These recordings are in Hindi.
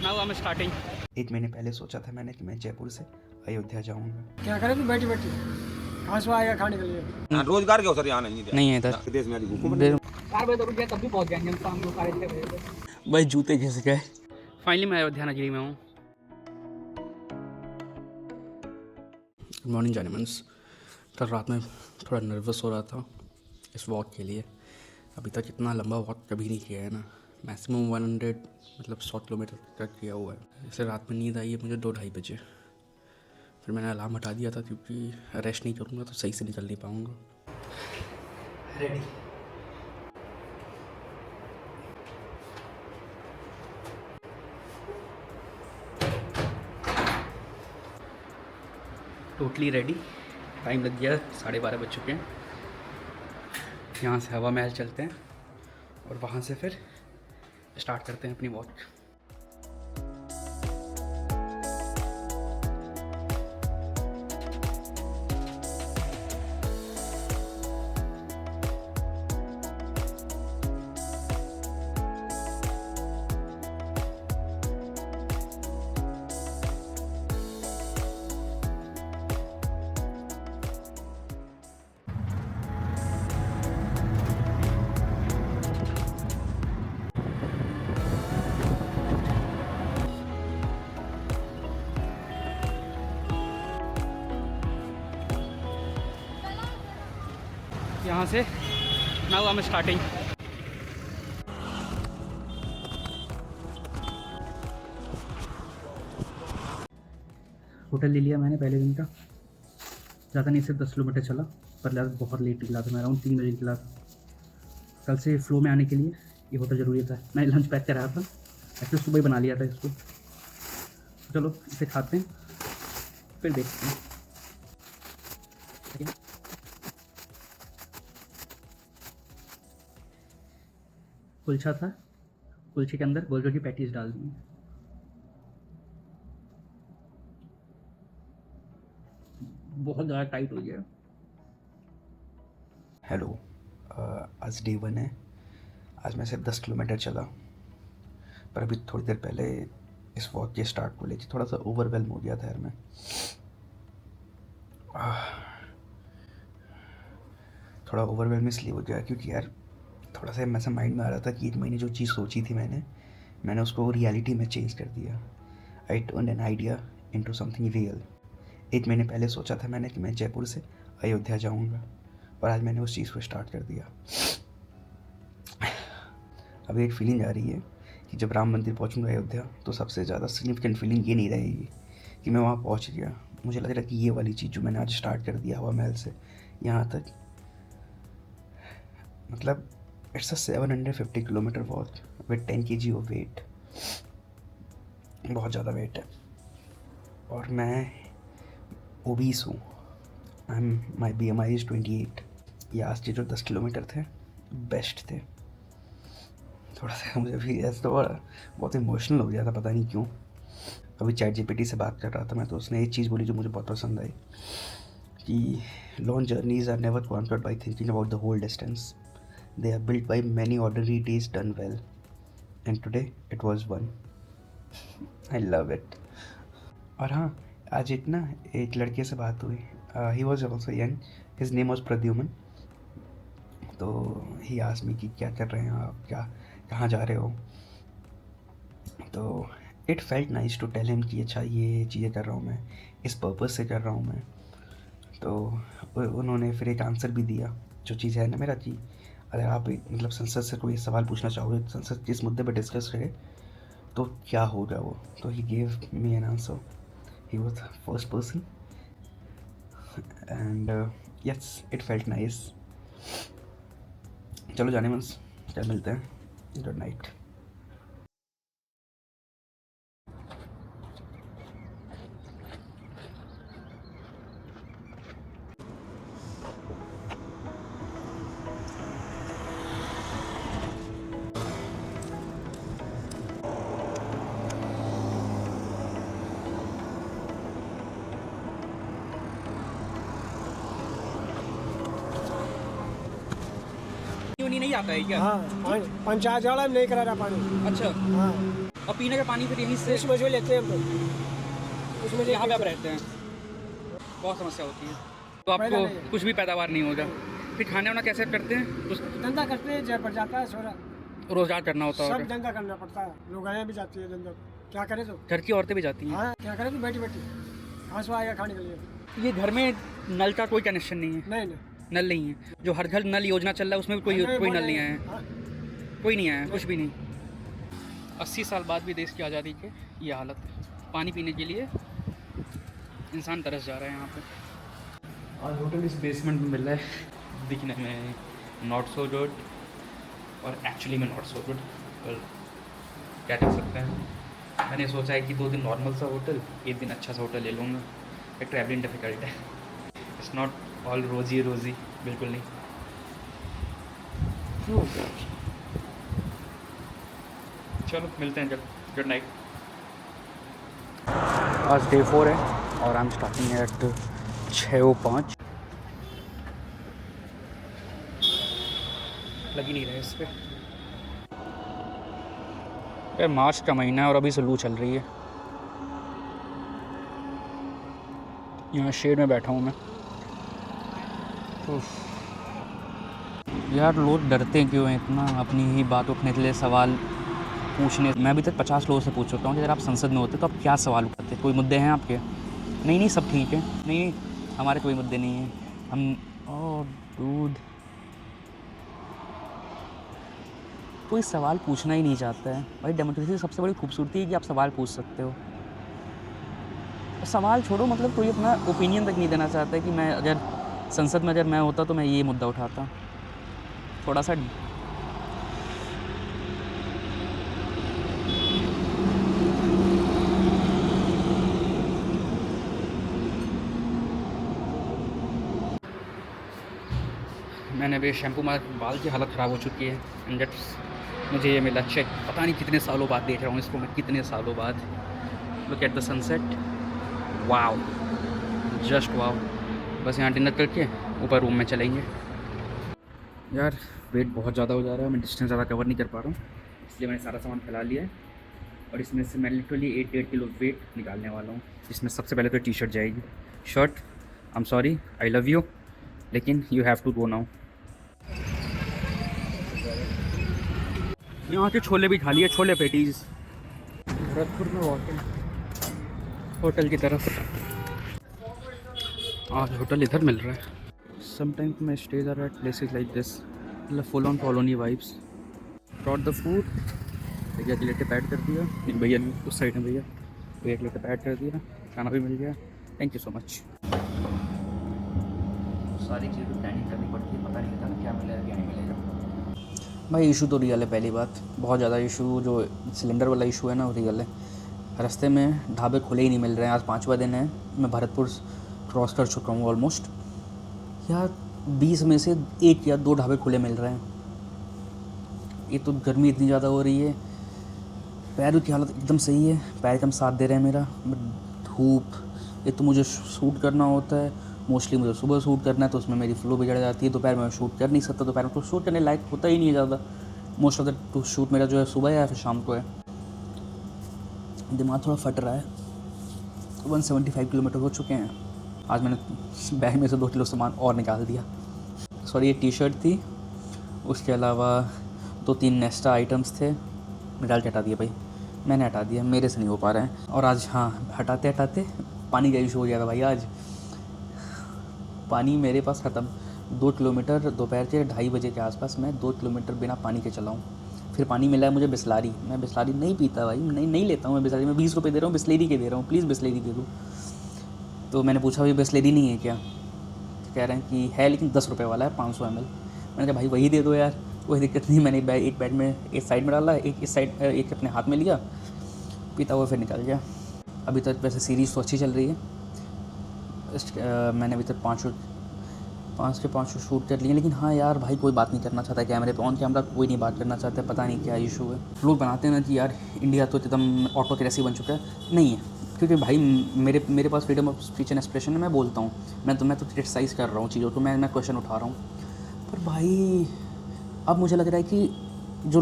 Now I am starting. 1 महीने पहले सोचा था मैंने कि मैं जयपुर से अयोध्या जाऊंगा। क्या करें तू बैठी बैठी कहाँ से आएगा खाने के लिए। रोजगार के अवसर यहाँ नहीं है इधर देश में 4 बजे तो रुक गया, तब भी पहुंच जाएंगे हम शाम को 6:30 बजे। भाई जूते घिस गए। फाइनली मैं अयोध्या नगरी में हूँ। गुड मॉर्निंग जानेमन्स। कल रात में थोड़ा नर्वस हो रहा था इस वॉक के लिए। अभी तक इतना लंबा वॉक कभी नहीं किया है ना। मैक्सिमम 100 मतलब 100 किलोमीटर तक किया हुआ है। इससे रात में नींद आई है मुझे 2-2:30 बजे। फिर मैंने अलार्म हटा दिया था क्योंकि रेस्ट नहीं करूँगा तो सही से निकल नहीं पाऊँगा। रेडी। Totally ready. टाइम लग गया 12:30 बज चुके हैं। यहाँ से हवा महल चलते हैं और वहाँ से फिर स्टार्ट करते हैं अपनी वॉक। यहाँ से now I am starting. Hotel ले लिया मैंने पहले दिन का। ज़्यादा नहीं, सिर्फ 10 किलोमीटर चला, पर बहुत लेट निकला था मैं। अराउंड 3 बजे निकला था। कल से फ्लो में आने के लिए ये होटल ज़रूरी था। मैं लंच पैक कर रहा था, ऐसे सुबह ही बना लिया था इसको। चलो इसे खाते हैं फिर देखते हैं। कुलचा था, कुलचे के अंदर गोल की पैटीज डाल दी। बहुत ज़्यादा टाइट हो गया। हेलो, आज डे 1 है। आज मैं सिर्फ 10 किलोमीटर चला, पर अभी थोड़ी देर पहले इस वॉक के स्टार्ट को लेकर थोड़ा सा ओवरवेल्म हो गया था यार मैं। थोड़ा ओवरवेल्म इसलिए हो गया क्योंकि यार थोड़ा सा ऐसा माइंड में आ रहा था कि 1 महीने जो चीज़ सोची थी मैंने उसको रियलिटी में चेंज कर दिया। I turn an idea into something real. 1 महीने पहले सोचा था मैंने कि मैं जयपुर से अयोध्या जाऊंगा, और आज मैंने उस चीज़ को स्टार्ट कर दिया। अभी एक फीलिंग आ रही है कि जब राम मंदिर पहुंचूंगा अयोध्या तो सबसे ज़्यादा सिग्निफिकेंट फीलिंग ये नहीं रहेगी कि मैं वहाँ पहुँच गया। मुझे लग रहा है कि ये वाली चीज़ जो मैंने आज स्टार्ट कर दिया हवा महल से यहाँ तक, मतलब it's a 750 kilometre walk with 10 kg of weight. बहुत ज़्यादा वेट है और मैं ओबीस हूँ। My BMI is 28। ये आज के जो 10 किलोमीटर थे बेस्ट थे। थोड़ा सा मुझे भी ऐसा तो बहुत इमोशनल हो गया था, पता नहीं क्यों। अभी ChatGPT से बात कर रहा था मैं, तो उसने एक चीज़ बोली जो मुझे बहुत पसंद आई कि long journeys are never conquered by thinking about the whole distance. They are built by many ordinary days done well, and today it was one. I love it. और हाँ, आज एक लड़के से बात हुई। He was also young. His name was Pradyuman. तो he asked me कि क्या कर रहे हैं आप, कहाँ जा रहे हो। तो it felt nice to tell him कि अच्छा ये चीज़ें कर रहा हूँ मैं, इस पर्पस से कर रहा हूँ मैं। तो उन्होंने फिर एक आंसर भी दिया जो चीज़ है ना मेरा कि अगर आप मतलब संसद से कोई सवाल पूछना चाहोगे, संसद किस मुद्दे पर डिस्कस करे तो क्या होगा वो। तो he gave me an answer. He was the first person and yes it felt nice. चलो जानेमन्स, कल मिलते हैं। Good night. नहीं आता है क्या? हाँ, पंचायत वाला में नहीं करा रहा पानी। अच्छा, हाँ और पीने का पानी फिर यहीं से उसमें जो लेते हैं हम लोग उसमें यहाँ पे आप रहते हैं, बहुत समस्या होती है, तो पैदा आपको नहीं। कुछ भी पैदावार नहीं होगा। फिर खाना वाना कैसे करते हैं? उस धंधा करते हैं, जय पड़ जाता है सोरा, रोजगार करना होता सब होगा। धंधा करना पड़ता है। लोग आए भी जाती है धंधा, क्या करे तो। घर की औरतें भी जाती हैं। हाँ क्या करे तो बैठी बैठी घास आएगा खाने के लिए। ये घर में नल का कोई कनेक्शन नहीं है? नहीं नहीं नल नहीं है। जो हर घर नल योजना चल रहा है उसमें भी कोई नल नहीं आया है? हाँ, कोई नहीं आया है, कुछ भी नहीं। 80 साल बाद भी देश की आज़ादी के ये हालत है। पानी पीने के लिए इंसान तरस जा रहा है यहाँ पे। और होटल इस बेसमेंट में मिल रहा है, दिखने में नॉट सो गुड और एक्चुअली में नॉट सो गुड। क्या कर सकते हैं। मैंने सोचा है कि 2 दिन नॉर्मल सा होटल, 1 दिन अच्छा सा होटल ले लूँगा। एक ट्रैवलिंग डिफ़िकल्ट है, इट्स नॉट ऑल रोजी रोजी, बिल्कुल नहीं। चलो मिलते हैं जब। Good night. आज डे 4 है और आई एम स्टार्टिंग एट 6:05। लग ही नहीं रहा है इस पर। यार मार्च का महीना है और अभी से लू चल रही है। यहाँ शेड में बैठा हूँ मैं। उफ। यार लोग डरते क्यों हैं इतना अपनी ही बात उठने के लिए, सवाल पूछने। मैं अभी तक 50 लोगों से पूछ चुका हूँ कि अगर आप संसद में होते तो आप क्या सवाल उठाते? कोई मुद्दे हैं आपके? नहीं सब ठीक है। नहीं हमारे कोई मुद्दे नहीं हैं। हम दूध कोई सवाल पूछना ही नहीं चाहता है भाई। डेमोक्रेसी की सबसे बड़ी खूबसूरती है कि आप सवाल पूछ सकते हो। सवाल छोड़ो, मतलब कोई अपना ओपिनियन तक नहीं देना चाहता है कि मैं अगर संसद में अगर मैं होता तो मैं ये मुद्दा उठाता। थोड़ा सा मैंने अभी शैम्पू मार बाल की हालत ख़राब हो चुकी है एंड दैट्स मुझे ये मिला चेक। पता नहीं कितने सालों बाद देख रहा हूँ इसको मैं, कितने सालों बाद। Look at the sunset, wow, just wow. बस यहाँ डिनर करके ऊपर रूम में चलेंगे। यार वेट बहुत ज़्यादा हो जा रहा है, मैं डिस्टेंस ज़्यादा कवर नहीं कर पा रहा हूँ, इसलिए मैंने सारा सामान फैला लिया है और इसमें से मैं लिटरली 8 किलो वेट निकालने वाला हूँ। इसमें सबसे पहले तो टी शर्ट जाएगी। Shirt, I am sorry, I love you, लेकिन you have to go now. यहाँ के छोले भी खा लिए, छोले पेटीज। भरतपुर में होटल की तरफ आज होटल इधर मिल रहा है। Sometimes my stage are at places like this, मतलब full on colony vibes. Brought the food, भैया के लिए टिप ऐड कर दिया, एक भैया ने उस साइड में भैया के लिए टिप ऐड कर दिया, खाना भी मिल गया। Thank you so much. सारी चीज़ें प्लानिंग करनी पड़ती है, पता नहीं था क्या मिलेगा क्या नहीं मिलेगा। भाई इशू तो रियल है, पहली बात बहुत ज़्यादा इशू जो सिलेंडर वाला इशू है ना, वो रियल है। रास्ते में ढाबे खुले ही नहीं मिल रहे हैं। आज 5वां दिन है, मैं भरतपुर क्रॉस कर चुका हूँ ऑलमोस्ट। यार 20 में से 1 या 2 ढाबे खुले मिल रहे हैं। ये तो गर्मी इतनी ज़्यादा हो रही है, पैरों की हालत एकदम सही है, पैर कम साथ दे रहे हैं मेरा। धूप, ये तो मुझे शूट करना होता है, मोस्टली मुझे सुबह शूट करना है, तो उसमें मेरी फ्लो बिगड़ जाती है। दोपहर में शूट कर नहीं सकता, दोपहर में तो शूट करने लायक होता ही नहीं है ज़्यादा। मोस्ट ऑफ द शूट मेरा जो है सुबह है या फिर शाम को है। दिमाग थोड़ा फट रहा है। 175 किलोमीटर हो चुके हैं। आज मैंने बैग में से 2 किलो सामान और निकाल दिया। सॉरी, ये टी शर्ट थी, उसके अलावा 2-3 नेस्टा आइटम्स थे, मैं डाल के हटा दिया भाई, मैंने हटा दिया, मेरे से नहीं हो पा रहा है। और आज हाँ, हटाते हटाते पानी का इशू हो गया था भाई। आज पानी मेरे पास ख़त्म। 2 किलोमीटर दोपहर के 2:30 बजे के आसपास मैं 2 किलोमीटर बिना पानी के चला हूँ। फिर पानी मिला है मुझे बिस्लरी। मैं बिस्लरी नहीं पीता भाई, नहीं लेता हूँ मैं बिस्लरी। मैं 20 रुपये दे रहा हूँ, बिस्लरी के दे रहा हूँ, प्लीज़ बिस्लरी दे दो। तो मैंने पूछा भाई बिस्लरी नहीं है क्या? कह रहे हैं कि है लेकिन 10 रुपये वाला है, 500 ml। मैंने कहा भाई वही दे दो यार, कोई दिक्कत नहीं। मैंने एक बैग में एक साइड में डाला, एक इस साइड, एक अपने हाथ में लिया, पीता हुआ फिर निकल गया। अभी तक वैसे सीरीज़ तो अच्छी चल रही है। मैंने अभी तक 5 के 5 शूट कर लिए। लेकिन हाँ यार भाई, कोई बात नहीं करना चाहता है कैमरे पे, ऑन कैमरा कोई नहीं बात करना चाहता है। पता नहीं क्या इशू है। लोग बनाते हैं ना कि यार इंडिया तो एकदम ऑटोक्रेसी बन चुका है। नहीं है, क्योंकि भाई मेरे पास freedom of speech and expression है। मैं बोलता हूँ, मैं तो क्रिटिसाइज़ कर रहा हूँ चीज़ों को, मैं क्वेश्चन उठा रहा हूँ। पर भाई अब मुझे लग रहा है कि जो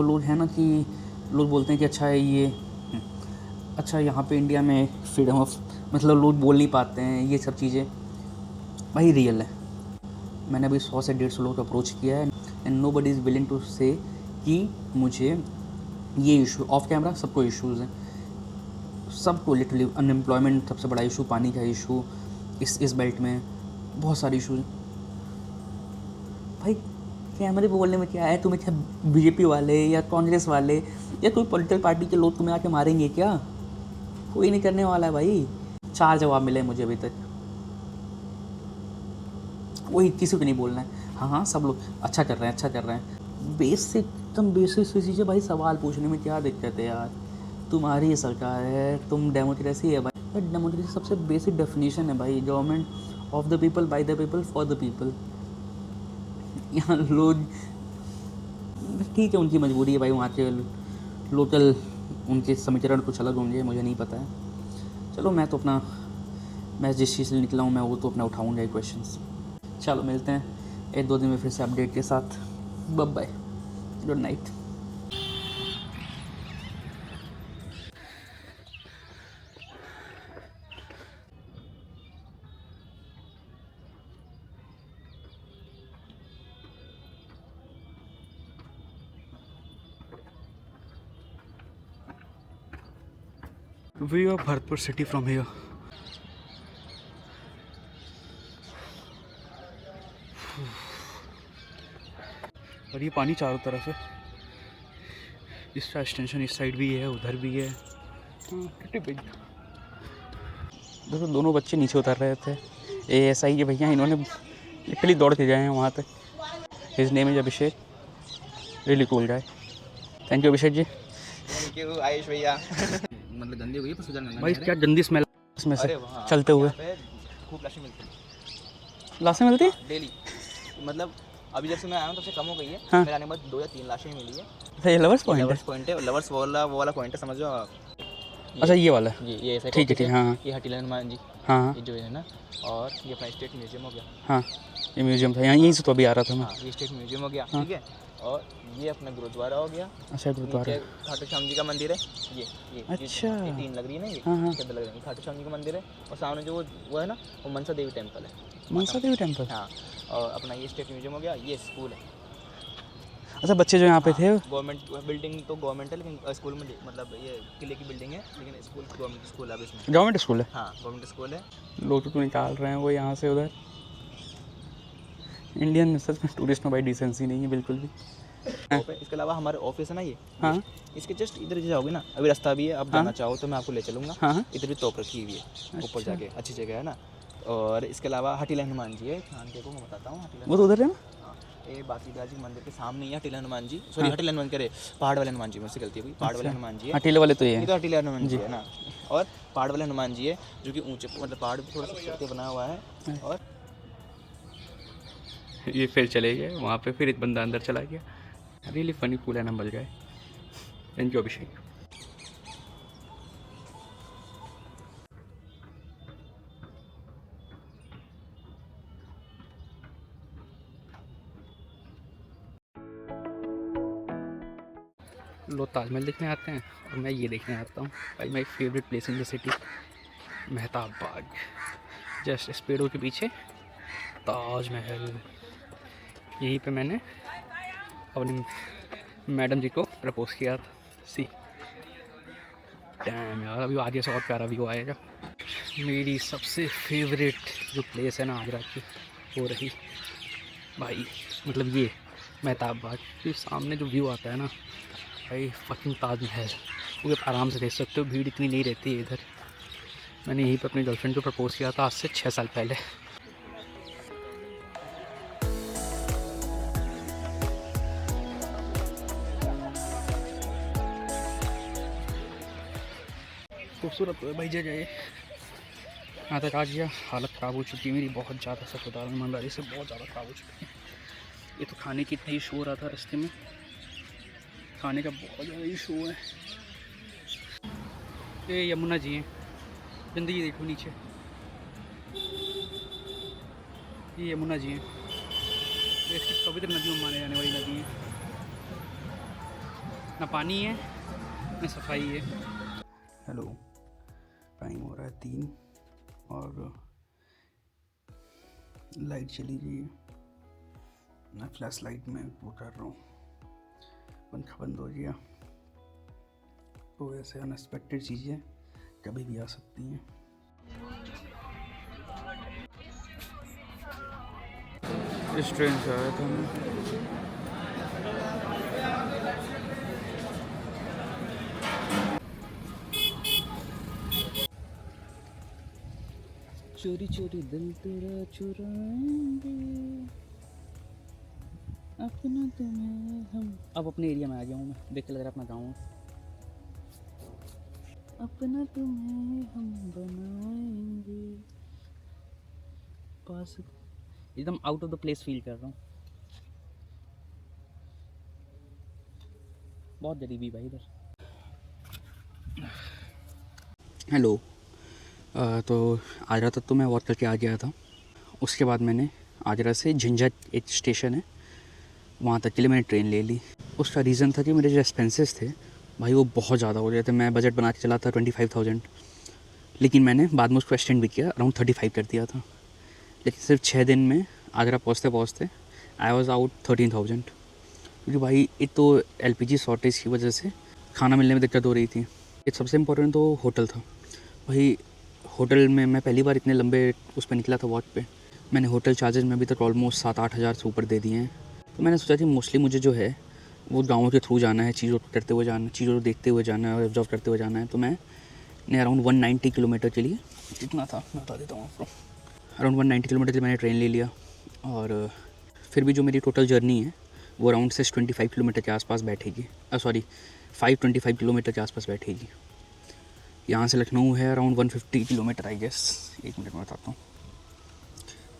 लोग हैं ना कि लोग बोलते हैं कि अच्छा है ये, अच्छा यहाँ पे इंडिया में फ्रीडम ऑफ, मतलब लोग बोल नहीं पाते हैं, ये सब चीज़ें भाई रियल है। मैंने अभी 100 से 150 लोग को अप्रोच किया है and nobody is willing to say कि मुझे ये इशू, ऑफ कैमरा सबको इश्यूज़ हैं, सबको लिटरली, अनएम्प्लॉयमेंट सबसे बड़ा इशू, पानी का इशू, इस बेल्ट में बहुत सारे इशूज़ हैं। भाई कैमरे पे बोलने में क्या है, तुम्हें क्या बीजेपी वाले या कांग्रेस वाले या कोई पॉलिटिकल पार्टी के लोग तुम्हें आके मारेंगे क्या? कोई नहीं करने वाला है भाई। 4 जवाब मिले मुझे अभी तक, वही किसी को नहीं बोलना है। हाँ सब लोग अच्छा कर रहे हैं, अच्छा कर रहे हैं। बेसिक, एकदम बेसिक सी चीज़ें भाई, सवाल पूछने में क्या दिक्कत है यार? तुम्हारी सरकार है, तुम डेमोक्रेसी है भाई। डेमोक्रेसी सबसे बेसिक डेफिनेशन है भाई, government of the people, by the people, for the people. यहाँ लोग, ठीक है उनकी मजबूरी है भाई, वहाँ के लोकल उनके समीकरण कुछ अलग होंगे, मुझे नहीं पता है। चलो मैं तो अपना, मैं जिस चीज़ से निकला हूँ मैं वो तो अपना उठाऊँगा क्वेश्चंस। चलो मिलते हैं 1-2 दिन में फिर से अपडेट के साथ। Bye bye, good night. View of Bharatpur city from here. और ये पानी चारों तरफ है, इसका एक्सटेंशन इस साइड भी है, उधर भी है। कितनी बिग। देखो दोनों बच्चे नीचे उतर रहे थे, ASI के भैया, इन्होंने लिटरली दौड़ के गए हैं वहाँ तक। His name is Abhishek, really cool guy. Thank you Abhishek ji. Thank you Ayush भैया। मतलब गंदी हो गई पर सुधर गंगा भाई क्या गंदी स्मेल इसमें से वहाँ चलते हुए। यहाँ पे खूब लाशें मिलती हैं लाशें मिलती है डेली। मतलब अभी जब से मैं आया हूँ तब से कम हो गई है। हाँ। मेरे आने के बाद 2 या 3 लाशें मिली है। अच्छा, ये लवर्स पॉइंट है। लवर्स पॉइंट है, लवर्स वो वाला पॉइंट है, समझ लो आप। अच्छा ये वाला, ये ऐसा ठीक है ठीक है। हाँ ये हटीला हनुमान जी, हाँ ये जो है ना, और ये अपना स्टेट म्यूजियम हो गया। हाँ, ये म्यूजियम था यहाँ, यहीं से तो अभी आ रहा था मैं। हाँ ये स्टेट म्यूजियम हो गया, हाँ। ठीक है। और ये अपना गुरुद्वारा हो गया। अच्छा गुरुद्वारा। नीचे खाटू श्याम जी का मंदिर है। ये अच्छा। ये 3 लग रही है ना, ये हाँ, हाँ। इसके अंदर लग रही है, खाटू श्याम जी का मंदिर है। और सामने जो वो है ना, वो मनसा देवी टेम्पल है। मनसा देवी टेम्पल। हाँ, और अपना ये स्टेट म्यूजियम हो गया, ये स्कूल है। अच्छा बच्चे जो यहाँ पे थे, गवर्नमेंट बिल्डिंग तो गवर्नमेंट है, लेकिन स्कूल में मतलब ये किले की बिल्डिंग है, लेकिन स्कूल गवर्नमेंट स्कूल है अब इसमें। गवर्नमेंट स्कूल है। हाँ गवर्नमेंट स्कूल है। लोग तो निकाल रहे हैं वो यहाँ से उधर। इंडियन में सच में टूरिस्ट में भाई डिसेंसी नहीं है बिल्कुल भी। इसके अलावा हमारे ऑफिस है ना ये, हाँ इसके जस्ट इधर जाओगे ना, अभी रास्ता भी है, आप जाना चाहो तो मैं आपको ले चलूँगा। हाँ। इधर भी तोप रखी हुई है ऊपर जाके, अच्छी जगह है ना। और इसके अलावा हटीला हनुमान जी है, हाँ देखो मैं बताता हूँ। वो तो उधर है ना, ये बासीदार जी मंदिर के सामने ही हटीला हनुमान जी, सॉरी हटीला हनुमान करे, पहाड़ वाले हनुमान जी, मुझसे गलती हुई, पहाड़ वाले हनुमान जी है। हटीले वाले तो ये ये है। तो हटीला हनुमान जी है ना। और पहाड़ वाले हनुमान जी है जो कि ऊंचे, मतलब पहाड़ पे थोड़ा सा चढ़ के बना हुआ है। और ये फिर चले गए वहाँ पे, फिर एक बंदा अंदर चला गया। रियली फनी कूल है ना, बल गए। थैंक यू अभिषेक। लोग ताजमहल देखने आते हैं और मैं ये देखने आता हूँ भाई, my favourite place in the city, Mehtab Bagh. Just इस पेड़ों के पीछे ताजमहल। यहीं पे मैंने अपनी मैडम जी को प्रपोज किया था। सी डैम यार, अभी आगे से और प्यारा व्यू आएगा। मेरी सबसे फेवरेट जो प्लेस है ना आगरा की, वो रही भाई, मतलब ये मेहताब बाग के सामने जो व्यू आता है ना भाई, फकिंग ताजमहल। वो आप आराम से देख सकते हो, भीड़ इतनी नहीं रहती है इधर। मैंने यहीं पे अपनी गर्लफ्रेंड को प्रपोज किया था आज से 6 साल पहले। खूबसूरत भाई जगह है। यहाँ तक आ गया, हालत ख़राब हो चुकी है मेरी बहुत ज़्यादा, सच बता रहा हूँ ईमानदारी से, बहुत ज़्यादा ख़राब हो चुकी है। ये तो खाने की इतना इशू हो रहा था रास्ते में, खाने का बहुत ज़्यादा इशू है। ये यमुना जी हैं, ज़िंदगी देखो नीचे, ये यमुना जी हैं, देश की पवित्र नदियों में माने जाने वाली नदी है। ना पानी है सफाई है। हेलो, टाइम हो रहा है 3 और लाइट चली गई है। मैं फ्लैश लाइट में वो कर रहा हूँ, पंखा बंद हो गया। तो ऐसे अनएक्सपेक्टेड चीज़ें कभी भी आ सकती हैं। इस ट्रेन से आया था मैं। चोरी चोरी दिल तेरा चुराएंगे अपना तुम्हें हम। अब अपने एरिया में आ गया हूँ मैं, देख के लग रहा है अपना गाँव है। अपना तुम्हें हम बनाएंगे पास, एकदम out of the place feel कर रहा हूँ। बहुत गरीबी भाई इधर। हेलो। तो आगरा तक तो मैं वॉक करके आ गया था। उसके बाद मैंने आगरा से झंझट एक स्टेशन है वहाँ तक के लिए मैंने ट्रेन ले ली। उसका रीज़न था कि मेरे जो एक्सपेंसेस थे भाई वो बहुत ज़्यादा हो गए थे। मैं बजट बना के चला था 25,000, लेकिन मैंने बाद में उसको एक्सटेंड भी किया, अराउंड 35 कर दिया था। लेकिन सिर्फ 6 दिन में आगरा पहुँचते पहुँचते आई वॉज़ आउट 13,000, क्योंकि भाई एक तो LPG शॉर्टेज की वजह से खाना मिलने में दिक्कत हो रही थी। एक सबसे इम्पोर्टेंट तो होटल था भाई। होटल में मैं पहली बार इतने लंबे उस पर निकला था वॉक पे। मैंने होटल चार्जेस में अभी तक ऑलमोस्ट 7-8 हज़ार से ऊपर दे दिए हैं। तो मैंने सोचा कि मोस्टली मुझे जो है वो गाँवों के थ्रू जाना है, चीज़ों को करते हुए जाना, चीज़ों को देखते हुए जाना है और ऑब्जर्व करते हुए जाना है। तो मैंने अराउंड 190 किलोमीटर के लिए, कितना था मैं बता देता हूँ आपको, अराउंड 190 किलोमीटर के लिए मैंने ट्रेन ले लिया। और फिर भी जो मेरी टोटल जर्नी है वो अराउंड 625 किलोमीटर के आसपास बैठेगी। 525 किलोमीटर के आसपास बैठेगी। यहाँ से लखनऊ है अराउंड 150 किलोमीटर आई गेस। एक मिनट में बताता हूँ।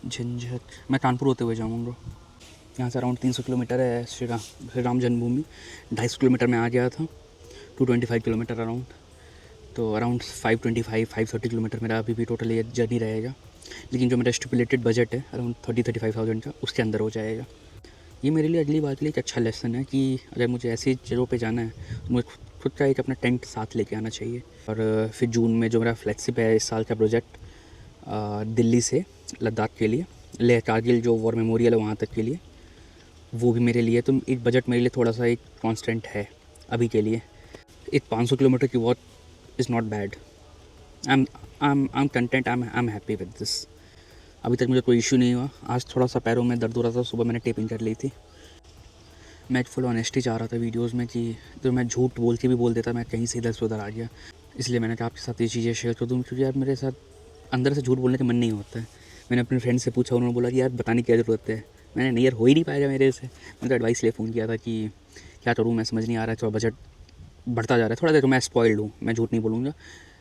झंझट मैं कानपुर होते हुए जाऊँगा। यहाँ से अराउंड 300 किलोमीटर है श्री राम जन्मभूमि। 250 किलोमीटर में आ गया था, 225 किलोमीटर अराउंड। तो अराउंड 530 किलोमीटर मेरा अभी भी टोटल ये जर्नी रहेगा। लेकिन जो मेरा स्टिपुलेटेड बजट है अराउंड 35,000 का, उसके अंदर हो जाएगा। ये मेरे लिए अगली बार के लिए एक अच्छा लेसन है कि अगर मुझे ऐसी जगहों पे जाना है तो मुझे खुद का एक अपना टेंट साथ लेके आना चाहिए। और फिर जून में जो मेरा फ्लैगशिप है इस साल का प्रोजेक्ट, दिल्ली से लद्दाख के लिए, लेह कारगिल जो वॉर मेमोरियल है वहाँ तक के लिए, वो भी मेरे लिए तो एक बजट मेरे लिए थोड़ा सा एक कांस्टेंट है अभी के लिए। एक 500 किलोमीटर की walk is not bad. I am content, I am happy with this. अभी तक मुझे कोई इशू नहीं हुआ। आज थोड़ा सा पैरों में दर्द हो रहा था, सुबह मैंने टेपिंग कर ली थी। मैं फुल ऑनेस्टी चाह रहा था वीडियोस में कि तो मैं झूठ बोल के भी बोल देता मैं कहीं से इधर से उधर आ गया। इसलिए मैंने कहा आपके साथ ये चीज़ें शेयर कर दूँ, क्योंकि यार मेरे साथ अंदर से झूठ बोलने का मन नहीं होता है। मैंने अपने फ्रेंड से पूछा, उन्होंने बोला कि यार बताने की क्या ज़रूरत है। मैंने नहीं यार, हो ही नहीं पाएगा मेरे से। मैंने तो एडवाइस लिए फ़ोन किया था कि क्या करूँ, मैं समझ नहीं आ रहा है, थोड़ा बजट बढ़ता जा रहा है थोड़ा देर। तो मैं स्पॉइल्ड हूँ, मैं झूठ नहीं बोलूँगा।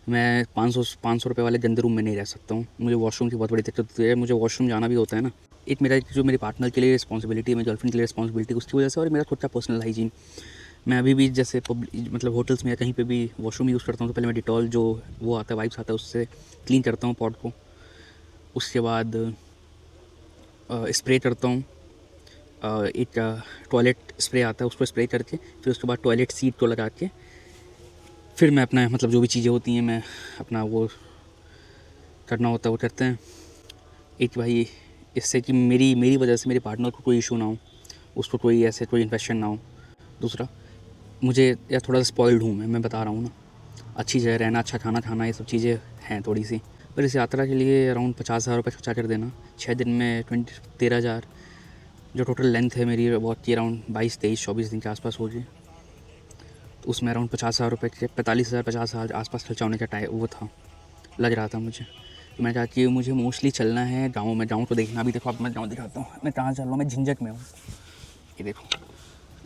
मैं 500 रुपये वाले गंदे रूम में नहीं रह सकता हूँ। मुझे वॉशरूम की बहुत बड़ी दिक्कत होती है। मुझे वॉशरूम जाना भी होता है ना, एक मेरा जो मेरे पार्टनर के लिए रिस्पॉन्सिबिलिटी है, मेरी गर्लफ्रेंड के लिए रिस्पॉन्सिबिलिटी, उसकी वजह से। और मेरा खुद का पर्सनल हाइजीन, मैं अभी भी जैसे मतलब होटल्स में या कहीं पे भी वॉशरूम यूज़ करता हूँ तो पहले मैं डिटॉल जो वो आता है वाइप्स आता है उससे क्लीन करता हूँ पॉट को। उसके बाद स्प्रे करता हूँ, एक टॉयलेट स्प्रे आता है उसको स्प्रे करके, फिर उसके बाद टॉयलेट सीट को लगा के फिर मैं अपना मतलब जो भी चीज़ें होती हैं मैं अपना वो करना होता है वो करते हैं। एक भाई इससे कि मेरी वजह से मेरे पार्टनर को कोई इशू ना हो, उसको कोई ऐसे कोई इन्फेक्शन ना हो। दूसरा, मुझे या थोड़ा सा स्पॉइल्ड हूँ मैं बता रहा हूँ ना। अच्छी जगह रहना, अच्छा खाना खाना, ये सब चीज़ें हैं थोड़ी सी। पर इस यात्रा के लिए अराउंड 50,000 रुपये खर्चा कर देना, 6 दिन में 13,000, जो टोटल लेंथ है मेरी बहुत की अराउंड 22-23-24 दिन के आसपास होगी। तो उसमें अराउंड 50,000 रुपये के 45,000-50,000 आसपास खर्चा होने का टाइम वो था, लग रहा था मुझे। तो मैं चाहती हूँ मुझे मोस्टली चलना है गाँव में। गाँव तो देखना भी, देखो अब मैं गाँव दिखाता हूँ मैं कहाँ चल रहा हूँ। मैं झंझट में हूँ, ये देखो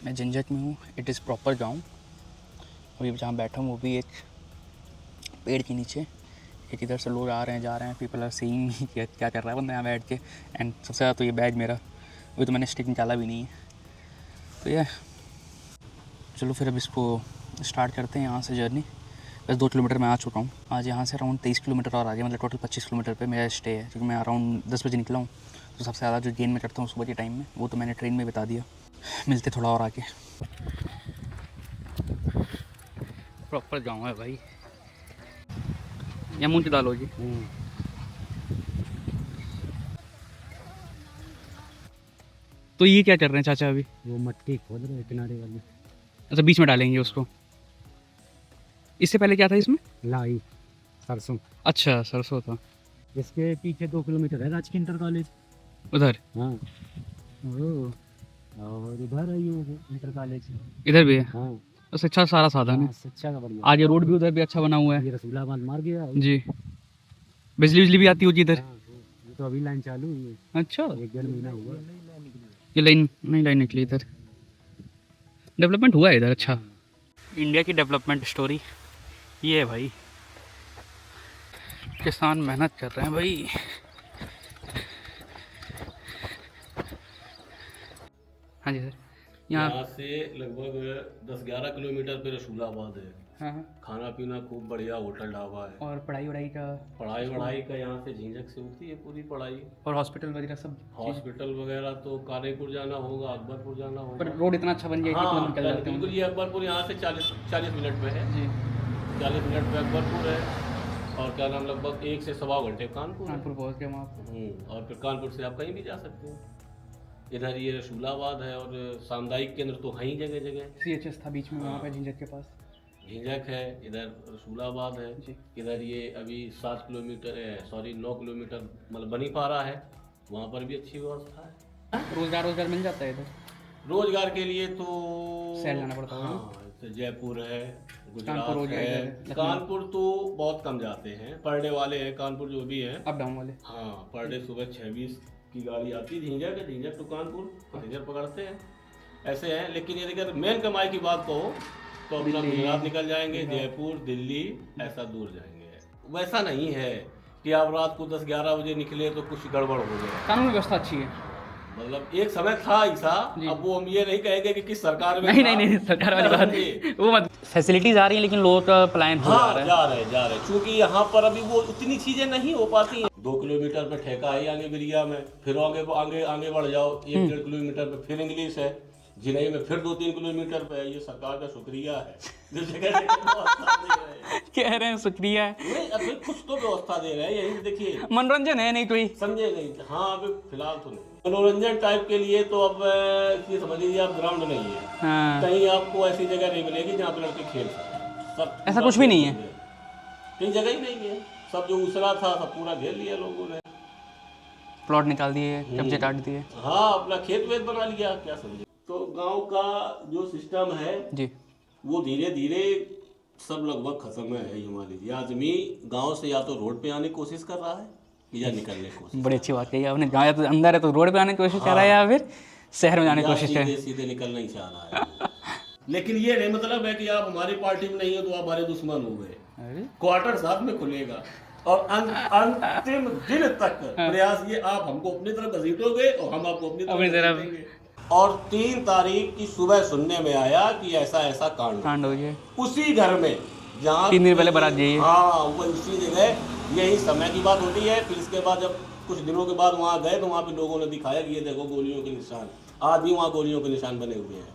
मैं झंझट में हूँ। इट इज़ प्रॉपर गाँव। अभी जहाँ बैठा हूँ वो भी एक पेड़ के नीचे। एक इधर से लोग आ रहे हैं जा रहे हैं, पीपल आर सीइंग मी क्या कर रहा है बंदा यहाँ बैठ के। एंड सबसे ज़्यादा तो ये बैग मेरा, अभी तो मैंने स्टिक निकाला भी नहीं है। तो ये चलो फिर अब इसको स्टार्ट करते हैं यहाँ से जर्नी। बस 2 किलोमीटर मैं आ चुका हूँ। आज यहाँ से अराउंड 23 किलोमीटर और आ गया, मतलब टोटल 25 किलोमीटर पे मेरा स्टे है। क्योंकि मैं अराउंड 10 बजे निकला हूँ, तो सबसे ज़्यादा जो गेन मैं करता हूँ सुबह के टाइम में वो तो मैंने ट्रेन में बता दिया। मिलते थोड़ा और आके। प्रॉपर गाँव है भाई। या मुंह डालो जी। तो ये क्या कर रहे हैं चाचा अभी? वो मट्टी खोद रहे हैं किनारे वाली। अच्छा, बीच में डालेंगे उसको। इससे पहले क्या था इसमें? लाई सरसों। अच्छा, सरसों था। इसके पीछे 2 किलोमीटर है राजकीय इंटर कॉलेज। उधर? हाँ, ओह, और इधर है ये इंटर कॉलेज। इधर भी है। हाँ, बस अच्छा सारा साधन है। शिक्षा का बढ़िया। आगे रोड भी उधर भी अच्छा बना हुआ है ये रसूलाबाद मार गया। जी। बिजली भी आती होगी इधर? हाँ, ये तो अभी लाइन चालू हुई है, अच्छा, 1-1.5 महीना हुआ। ये लाइन नहीं, लाइन निकली इधर। डेवलपमेंट हुआ है इधर अच्छा। इंडिया की डेवलपमेंट स्टोरी ये है भाई। किसान मेहनत कर रहे हैं भाई। हाँ जी सर। यहाँ से लगभग 10-11 किलोमीटर पे रसूलाबाद है। हाँ, खाना पीना खूब बढ़िया होटल ढाबा है। और पढ़ाई वढ़ाई का? पढ़ाई का यहाँ से झींझक से होती है पूरी पढ़ाई। और हॉस्पिटल वगैरह सब? हॉस्पिटल वगैरह तो कानेपुर जाना होगा, अकबरपुर जाना पर होगा। रोड इतना अच्छा बन गया कि हाँ, तुरंत निकल जाते बिल्कुल। हैं। ये अकबरपुर यहाँ से 40 मिनट में है जी। 40 मिनट में अकबरपुर है। और क्या नाम, लगभग 1 से सवा घंटे कानपुर है। कानपुर पहुँच गए वहाँ। और फिर कानपुर से आप कहीं भी जा सकते हो। इधर ये रसूलाबाद है और सामुदायिक केंद्र तो है ही जगह जगह। CHS था बीच में वहाँ पे झंझट के पास। झिंझक है, इधर रसूलाबाद है जी। इधर ये अभी 7 किलोमीटर है, सॉरी 9 किलोमीटर मतलब बनी पारा है, वहाँ पर भी अच्छी व्यवस्था है। रोजगार मिल जाता है इधर? रोजगार के लिए तो शहर जाना पड़ता होगा। हाँ, तो जयपुर है, कानपुर गुजरात हो जाएगा, है। लखनऊ। कानपुर तो बहुत कम जाते हैं, पर डे वाले हैं कानपुर जो भी हैं। अप डाउन वाले? हाँ, पर डे सुबह 6:20 की गाड़ी आती है झिंझक टू कानपुर, पैसेंजर पकड़ते हैं, ऐसे हैं। लेकिन यदि अगर मेन कमाई की बात कहो तो अपना गुजरात निकल जाएंगे, जयपुर, दिल्ली, ऐसा दूर जाएंगे। वैसा नहीं है कि आप रात को 10-11 बजे निकले तो कुछ गड़बड़ हो गया। कानून व्यवस्था अच्छी है मतलब एक समय था ऐसा, अब वो हम ये नहीं कहेंगे कि किस सरकार में नहीं सरकार वाली बात नहीं। वो मत फैसिलिटीज आ रही हैं लेकिन लोगों का पलायन हो हाँ, जा रहा है। जा रहे क्योंकि यहाँ पर अभी वो उतनी चीजें नहीं हो पाती हैं। 2 किलोमीटर पे ठेका है आगे बिरिया में, फिर आगे बढ़ जाओ 1-1.5 किलोमीटर पे फिर इंग्लिश है, जिन्हें में फिर 2-3 किलोमीटर पे है। ये सरकार का शुक्रिया है जो जगह व्यवस्था दे रहे हैं। कह रहे हैं शुक्रिया है। नहीं, अभी कुछ तो व्यवस्था दे रहे हैं, यही देखिए मनोरंजन है नहीं कोई? समझे नहीं? हाँ, अभी फिलहाल तो नहीं। मनोरंजन टाइप के लिए तो अब ये समझ लीजिए आप ग्राउंड नहीं है। हाँ। कहीं आपको ऐसी जगह नहीं मिलेगी जहाँ पे लड़के खेल सकते। सब ऐसा कुछ भी नहीं है? कहीं जगह ही नहीं है। सब जो उसरा था सब पूरा घेर लिया लोगों ने, प्लॉट निकाल दिए, कब्जे काट दिए। हाँ, अपना खेत वेत बना लिया, क्या समझे। तो गांव का जो सिस्टम है जी, वो धीरे धीरे सब लगभग खत्म है। ये मान लीजिए आदमी गांव से या तो रोड पे आने की कोशिश कर रहा है या निकलने की कोशिश। बड़ी अच्छी बात कही आपने। गाँव या तो अंदर है तो रोड पे आने की कोशिश कर रहा है या फिर शहर में जाने की कोशिश कर रहा है। सीधे निकलना ही चाह रहा है। लेकिन ये नहीं मतलब है कि आप हमारी पार्टी में नहीं हो तो आप हमारे दुश्मन हो गए। क्वार्टर साथ में खुलेगा और अंतिम दिन तक प्रयास ये आप हमको अपनी तरफ घसीटोगे और हम आपको अपनी तरफ घसीटेंगे। और 3 तारीख की सुबह सुनने में आया कि ऐसा ऐसा कांड हो गया उसी घर में जहाँ 3 दिन पहले बारात गई है। हाँ, वो उसी जगह। यही समय की बात होती है। फिर इसके बाद जब कुछ दिनों के बाद वहाँ गए तो वहाँ पे लोगों ने दिखाया कि ये देखो गोलियों के निशान, आज भी वहाँ गोलियों के निशान बने हुए हैं,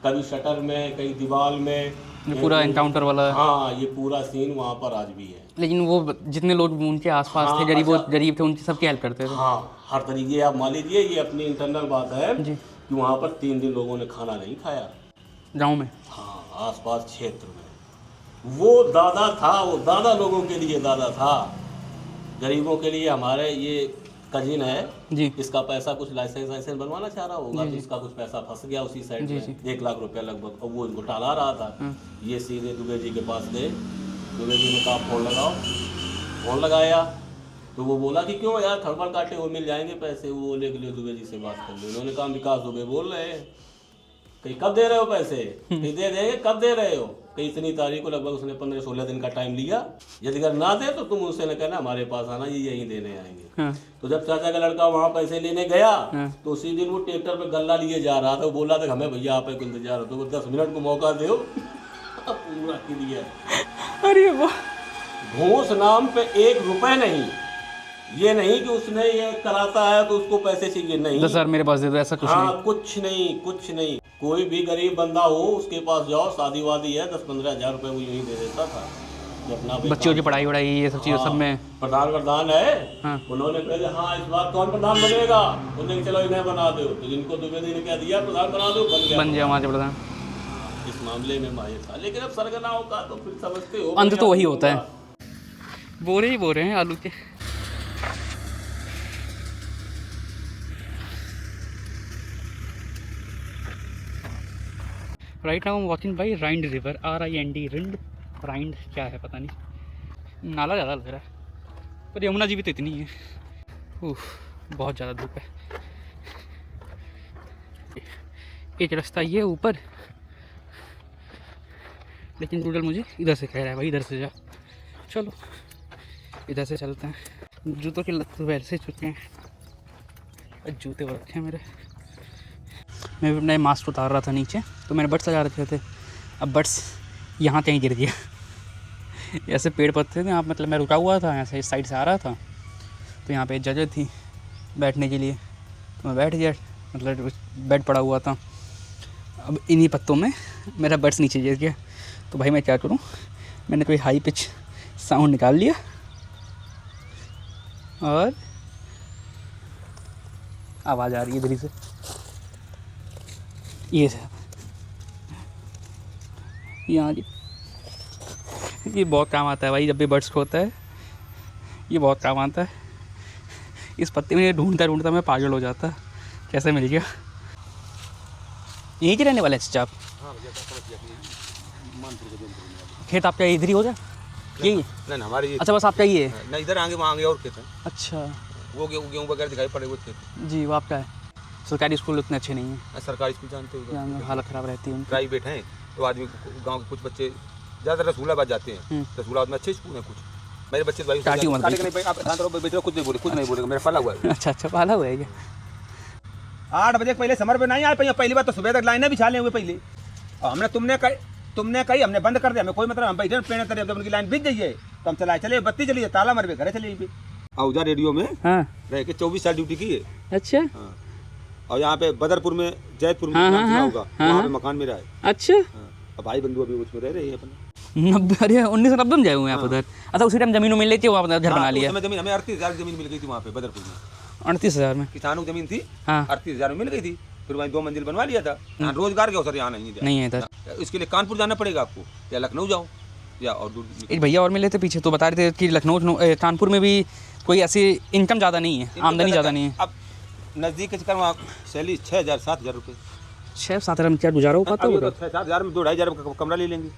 कभी शटर में, कहीं दीवार में, ये पूरा एनकाउंटर वाला। हाँ, ये पूरा सीन वहाँ पर आज भी है। लेकिन वो जितने लोग उनके आसपास थे, गरीब थे, उनकी सबकी हेल्प करते थे। हाँ, हर तरीके आप मान लीजिए, ये अपनी इंटरनल बात है जी। कि वहाँ पर 3 दिन लोगों ने खाना नहीं खाया गाँव में। हाँ, आसपास क्षेत्र में। वो दादा था, वो दादा लोगों के लिए दादा था, गरीबों के लिए। हमारे ये कजिन है जी, इसका पैसा कुछ लाइसेंस बनवाना चाह रहा होगा तो इसका कुछ पैसा फंस गया उसी साइड में, 1 लाख रुपया लगभग। और वो घोटाला रहा था। ये सीधे दुबे जी के पास गए, दुबे जी ने कहा फोन लगाओ, फोन लगाया तो वो बोला कि क्यों यार, थर्मल काटे वो मिल जाएंगे पैसे। वो बोले के लिए दुबे जी से बात कर ली। उन्होंने कहा विकास दुबे बोल रहे हैं, कहीं कब दे रहे हो पैसे? कहीं दे देंगे, कब दे रहे हो? कहीं इतनी तारीख को। लगभग उसने 15-16 दिन का टाइम लिया। यदि अगर ना दे तो तुम उनसे न कहना हमारे पास आना, ये यहीं देने आएंगे। तो जब चाचा का लड़का वहाँ पैसे लेने गया तो उसी दिन वो ट्रैक्टर पे गल्ला लिए जा रहा था। वो बोला था हमें भैया आप एक इंतजार हो, तो वो 10 मिनट को मौका दो पूरा क्लियर। अरे वो घूस नाम पे 1 रुपए नहीं। ये नहीं कि उसने ये कराता है तो उसको पैसे चाहिए, नहीं। 10,000 मेरे पास दे दो, ऐसा कुछ नहीं। हाँ, कुछ नहीं, कुछ नहीं। कोई भी गरीब बंदा हो उसके पास जाओ, शादी वादी है, 10-15 हज़ार रुपये वो यूँ ही दे देता था कि अपना बच्चों की पढ़ाई वढ़ाई ये सब चीज़ें सब में। प्रधान है। हाँ। उन्होंने कहा हाँ इस बार कौन प्रधान बनेगा, उन्होंने कहा चलो इन्हें बना दो, तो जिनको द्विवेदी ने क्या दिया प्रधान बना दो, बन गया हमारे प्रधान। इस मामले में माहिर था। लेकिन अब सरगनाओं का तो फिर समझते हो, अंत तो वही होता है। बोरे ही बोरे हैं आलू के। Right now I am walking by Rind river, RIND, Rind, Rind क्या है पता नहीं, नाला ज़्यादा लग रहा है, पर यमुना जी भी तो इतनी है। बहुत ज़्यादा धूप है। एक रास्ता ये ऊपर, लेकिन रूडल मुझे इधर से कह रहा है भाई इधर से जा। चलो इधर से चलते हैं। जूतों के लत तो वैसे चुके हैं, जूते वो रखे हैं मेरे। मैं भी अपना मास्क उतार रहा था नीचे, तो मैंने बड्स लगा रखे थे। अब बड्स यहाँ कहीं गिर गया। ऐसे पेड़ पत्ते थे यहाँ, मतलब मैं रुका हुआ था, ऐसे इस साइड से आ रहा था, तो यहाँ पे जगह थी बैठने के लिए, तो मैं बैठ गया, मतलब बेड पड़ा हुआ था। अब इन्हीं पत्तों में मेरा बड्स नीचे गिर गया। तो भाई मैं क्या करूँ, मैंने कोई हाई पिच साउंड निकाल लिया और आवाज़ आ रही है इधर से। ये यहाँ ये बहुत काम आता है भाई, जब भी बर्ड्स को होता है ये बहुत काम आता है। इस पत्ते में ढूंढता ढूंढता मैं पागल हो जाता, कैसे मिल गया। यहीं के रहने वाले हैं आप? खेत आपका इधर ही हो जाए यही? नहीं हमारे अच्छा बस आपका ही है? नहीं इधर आगे वहाँ आगे और खेत है। अच्छा वो गेहूँ वगैरह दिखाई पड़े हुए खेत जी, वो आपका है। सरकारी स्कूल उतने अच्छे नहीं हैं, सरकारी स्कूल जानते हो, यहाँ में हालत ख़राब रहती है उनकी। प्राइवेट हैं, तो आदमी गांव के कुछ बच्चे ज़्यादातर रसूलाबाद जाते हैं। रसूलाबाद में अच्छे स्कूल हैं कुछ। मेरे बच्चे भाई काटी मत भाई। आप शांत रहो, बेटे कुछ नहीं बोले, कुछ नहीं बोलेगा, मेरा पाला हुआ है। अच्छा पाला हुआ है क्या? 8 बजे पहले समर पे नहीं आए पाए, पहली बार तो सुबह तक लाइनें बिछा ले हुए पहले, और हमने तुमने कही हमने बंद कर दिया, हमें कोई मतलब, हम बैठे पेड़ तरह जब उनकी लाइन बिछ गई है तो हम चले बत्ती चलिए, ताला मर पे घरे चले गए। औजा रेडियो में हाँ रह के 24 साल ड्यूटी की है। अच्छा हाँ। और यहाँ पे बदरपुर में जैतपुर में होगा, वहाँ पे मकान मेरा है। अच्छा अब भाई बंधु अभी उसमें रह रहे हैं अपने 1990 में जाए हुए आप उधर? अच्छा उसी टाइम जमीन मिल लेती है, वहाँ घर बना लिया? जमीन हमें 38,000 जमीन मिल गई थी वहाँ पे बदरपुर में। 38,000 में किसानों की जमीन थी, हाँ 38,000 में मिल गई थी। फिर वहीं 2 मंजिल बनवा लिया था। यहाँ रोजगार क्या सर, यहाँ नहीं है इधर। इसके लिए कानपुर जाना पड़ेगा आपको, या लखनऊ जाओ या और दूर। एक भैया और मिले थे पीछे, तो बता रहे थे कि लखनऊ कानपुर में भी कोई ऐसी इनकम ज़्यादा नहीं है, आमदनी ज़्यादा नहीं है। अब नज़दीक के चक्कर वहाँ सैलरी 6,000-7,000 रुपये। 6-7 में क्या गुजारा हो पाता होगा? 6-7 में 2-2,500 का कमरा ले लेंगे,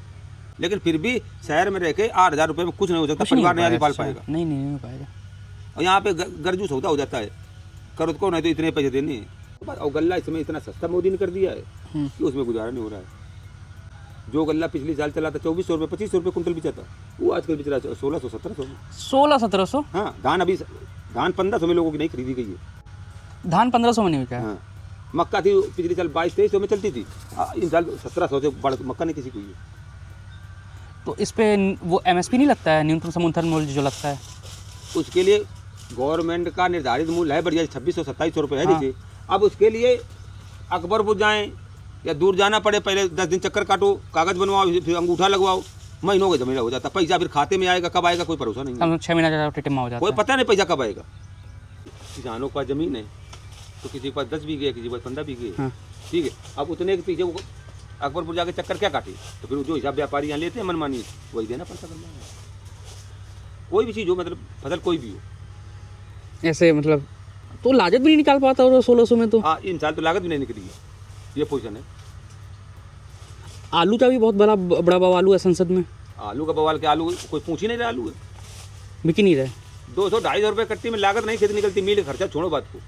लेकिन फिर भी शहर में रह के 8,000 रुपये में कुछ नहीं हो सकता, परिवार नहीं आगे पाल पाएगा। नहीं हो पाएगा। और यहाँ पे गर्जू सौदा हो जाता है, करो तो नहीं तो इतने पैसे देने हैं। और गल्ला इसमें इतना सस्ता मोदी ने कर दिया है कि उसमें गुजारा नहीं हो रहा है। जो गल्ला पिछले साल चला था 2400 रुपये 2500 रुपये कुंटल बिचा था, वो आजकल बिच रहा है 1600-1700 में। 1600-1700? हाँ धान 1500 में लोगों की नहीं खरीदी गई है। धान 1500 में नहीं बिका? हाँ मक्का थी पिछले साल 2200-2300 में चलती थी, इन साल 1700 से बढ़ मक्का नहीं किसी को है। तो इस पे वो MSP नहीं लगता है, न्यूनतम समर्थन मूल्य जो लगता है? उसके लिए गवर्नमेंट का निर्धारित मूल्य है बढ़िया 2600-2700 रुपये है। जैसे अब उसके लिए अकबरपुर जाएं या दूर जाना पड़े, पहले 10 दिन चक्कर काटो, कागज़ बनवाओ, फिर अंगूठा लगवाओ, महीनों का झमेला हो जाता। पैसा फिर खाते में आएगा, कब आएगा कोई भरोसा नहीं है। 6 महीना का टिटिमा हो जाता कोई है, पता नहीं पैसा कब आएगा। किसानों का ज़मीन है तो किसी के पास 10 बीघे है, किसी के पास 15 बीघे है, ठीक है। अब उतने के पीछे वो अकबरपुर जाके चक्कर क्या काटे, तो फिर जो हिसाब व्यापारी यहाँ लेते हैं मनमानी वही देना पड़ता है। कोई भी चीज़ हो, मतलब फसल कोई भी हो ऐसे, मतलब तो लागत भी नहीं निकाल पाता और 1600 में तो। हाँ इन साल तो लागत भी नहीं निकली है, ये पोजीशन है। आलू का भी बहुत बड़ा बवाल है संसद में। आलू का बवाल के आलू कोई पूछ ही नहीं रहा, आलू है बिक नहीं रहे। 200-250 रुपये कट्टी में लागत नहीं खेती निकलती, मील खर्चा छोड़ो बात को,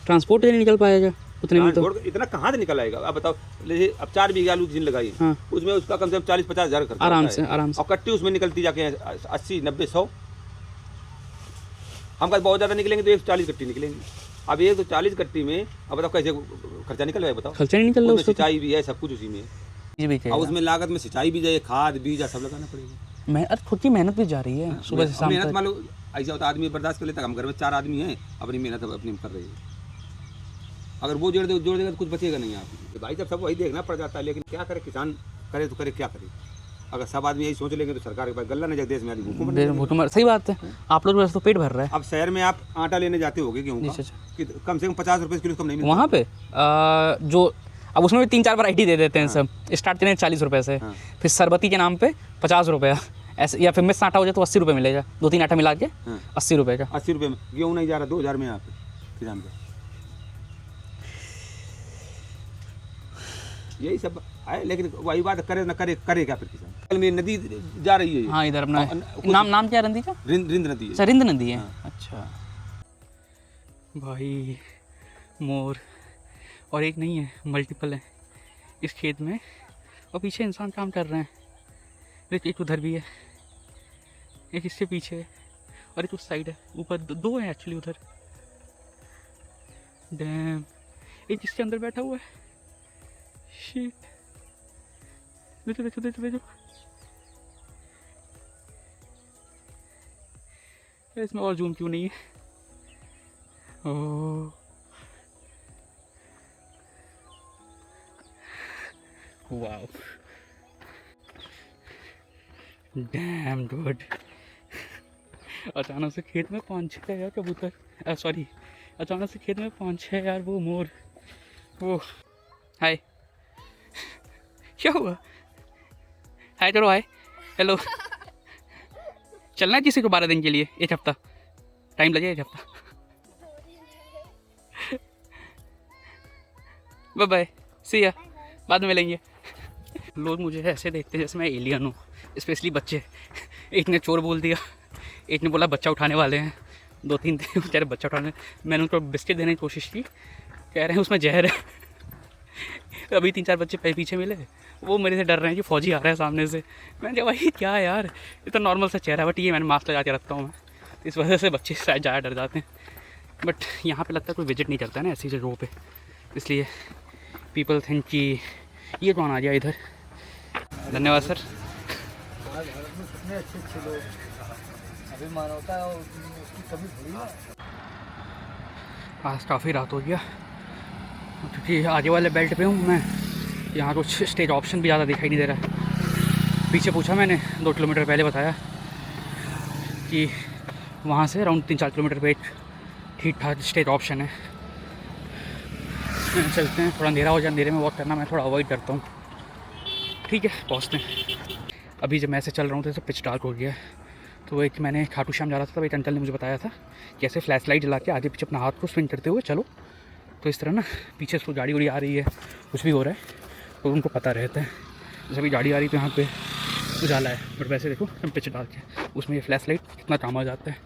ट्रांसपोर्ट नहीं निकल पाएगा उतने में तो। इतना कहाँ से निकल आएगा। अब बताओ, अब 4 बीघे आलू की जिन लगाई है, हाँ। उसमें उसका कम से कम 40-50 हज़ार खर्चा आराम होता है। से आराम से। और कट्टी उसमें निकलती जाके 80-90-100, हम कल बहुत ज़्यादा निकलेंगे तो 140 कट्टी निकलेंगी। अब 140 कट्टी में अब बताओ कैसे खर्चा निकल रहा है, बताओ। खर्चा नहीं निकल रहा, सिंचाई भी है, सब कुछ उसी में है, और उसमें लागत में सिंचाई भी जाए, खाद बीज सब लगाना पड़ेगा। मैं खुद की मेहनत भी जा रही है सुबह से शाम मेहनत तक। मान लो ऐसा होता आदमी बर्दाश्त कर लेता। हम घर में 4 आदमी हैं, अपनी मेहनत अपनी कर रहे हैं, अगर वो जोड़ देगा तो कुछ बचेगा नहीं यहाँ पे। भाई जब सब वही देखना पड़ जाता है, लेकिन क्या करे किसान, करे तो करे क्या करे। अगर सब आदमी यही सोच लेंगे तो सरकार के पास गल्ला नहीं, देश में आदमी भूखमर। सही बात है, आप लोग वैसे तो पेट भर रहा है। अब शहर में आप आटा लेने जाते होगे गेहूँ का, कि कम से कम 50 रुपये किलो कम नहीं मिलता वहाँ पे जो अब उसमें भी 3-4 वैरायटी दे देते हैं सब। स्टार्ट करें 40 रुपये से, फिर शरबती के नाम पे 50 रुपया ऐसे, या फिर मिक्स आटा हो जाए तो 80 रुपये मिलेगा, 2-3 आटा मिला के 80 रुपये का। 80 रुपये में गेहूँ नहीं जा रहा 2000 में यहाँ पे किसान का। यही सब है, लेकिन वही बात करे ना करे, करे क्या फिर किसान। में नदी जा रही है। हाँ इधर अपना नाम क्या है नदी का? रिंद नदी है। रिंद नदी है। अच्छा भाई, मोर और एक नहीं है, मल्टीपल है इस खेत में, और पीछे इंसान काम कर रहे हैं। एक उधर भी है, एक इससे पीछे है, और एक उस साइड है। ऊपर दो है एक्चुअली उधर। डैम, एक इसके अंदर बैठा हुआ है। शिट, देखो देखो देखो देखो, इसमें और जूम क्यों नहीं है? Oh wow, dam dude. अचानक से खेत में 5-6 यार कबूतर, सॉरी, अचानक से खेत में 5-6 यार वो मोर। वो हाय, क्या हुआ? हाय करो, हाय, हेलो। चलना है किसी को 12 दिन के लिए, 1 हफ्ता टाइम लगेगा, 1 हफ्ता। बाय बाय, सी या, बाद में मिलेंगे। लोग मुझे ऐसे देखते हैं जैसे मैं एलियन हूँ, स्पेशली बच्चे। एक ने चोर बोल दिया, एक ने बोला बच्चा उठाने वाले हैं, 2-3 थे बेचारे बच्चा उठाने। मैंने उनको बिस्किट देने की कोशिश की, कह रहे हैं उसमें जहर है। अभी 3-4 बच्चे पीछे मिले, वो मेरे से डर रहे हैं कि फौजी आ रहा है सामने से। मैंने कहा भाई क्या है यार, ये तो नॉर्मल सा चेहरा है, बट ये मैंने मास्क लगा के रखता हूँ मैं, इस वजह से बच्चे शायद ज़्यादा डर जाते हैं। बट यहाँ पे लगता है कोई विजिट नहीं करता है ना ऐसी जगहों पे, इसलिए पीपल थिंक कि ये कौन आ गया इधर। धन्यवाद सर। आज काफ़ी रात हो गया, क्योंकि आगे वाले बेल्ट पे हूँ मैं। यहाँ कुछ स्टेज ऑप्शन भी ज़्यादा दिखाई नहीं दे रहा है। पीछे पूछा मैंने, 2 किलोमीटर पहले बताया कि वहाँ से अराउंड 3-4 किलोमीटर पे एक ठीक ठाक स्टेज ऑप्शन है। चलते हैं, थोड़ा अंधेरा हो जाए, अंधेरे में वॉक करना मैं थोड़ा अवॉइड करता हूँ। ठीक है, पहुँचते हैं। अभी जब मैं ऐसे चल रहा हूँ तो सब पिच डार्क हो गया है। तो एक मैंने खाटू श्याम जा रहा था, तब एक अंकल ने मुझे बताया था कि ऐसे फ्लैश लाइट जला के आगे पीछे अपना हाथ को स्विंग करते हुए चलो, तो इस तरह ना पीछे से गाड़ी उड़ी आ रही है, कुछ भी हो रहा है तो उनको पता रहता है। जैसे अभी गाड़ी आ रही तो यहाँ पे उजाला है, बट वैसे देखो हम पिच डाल के उसमें ये फ्लैश लाइट कितना काम आ जाता है।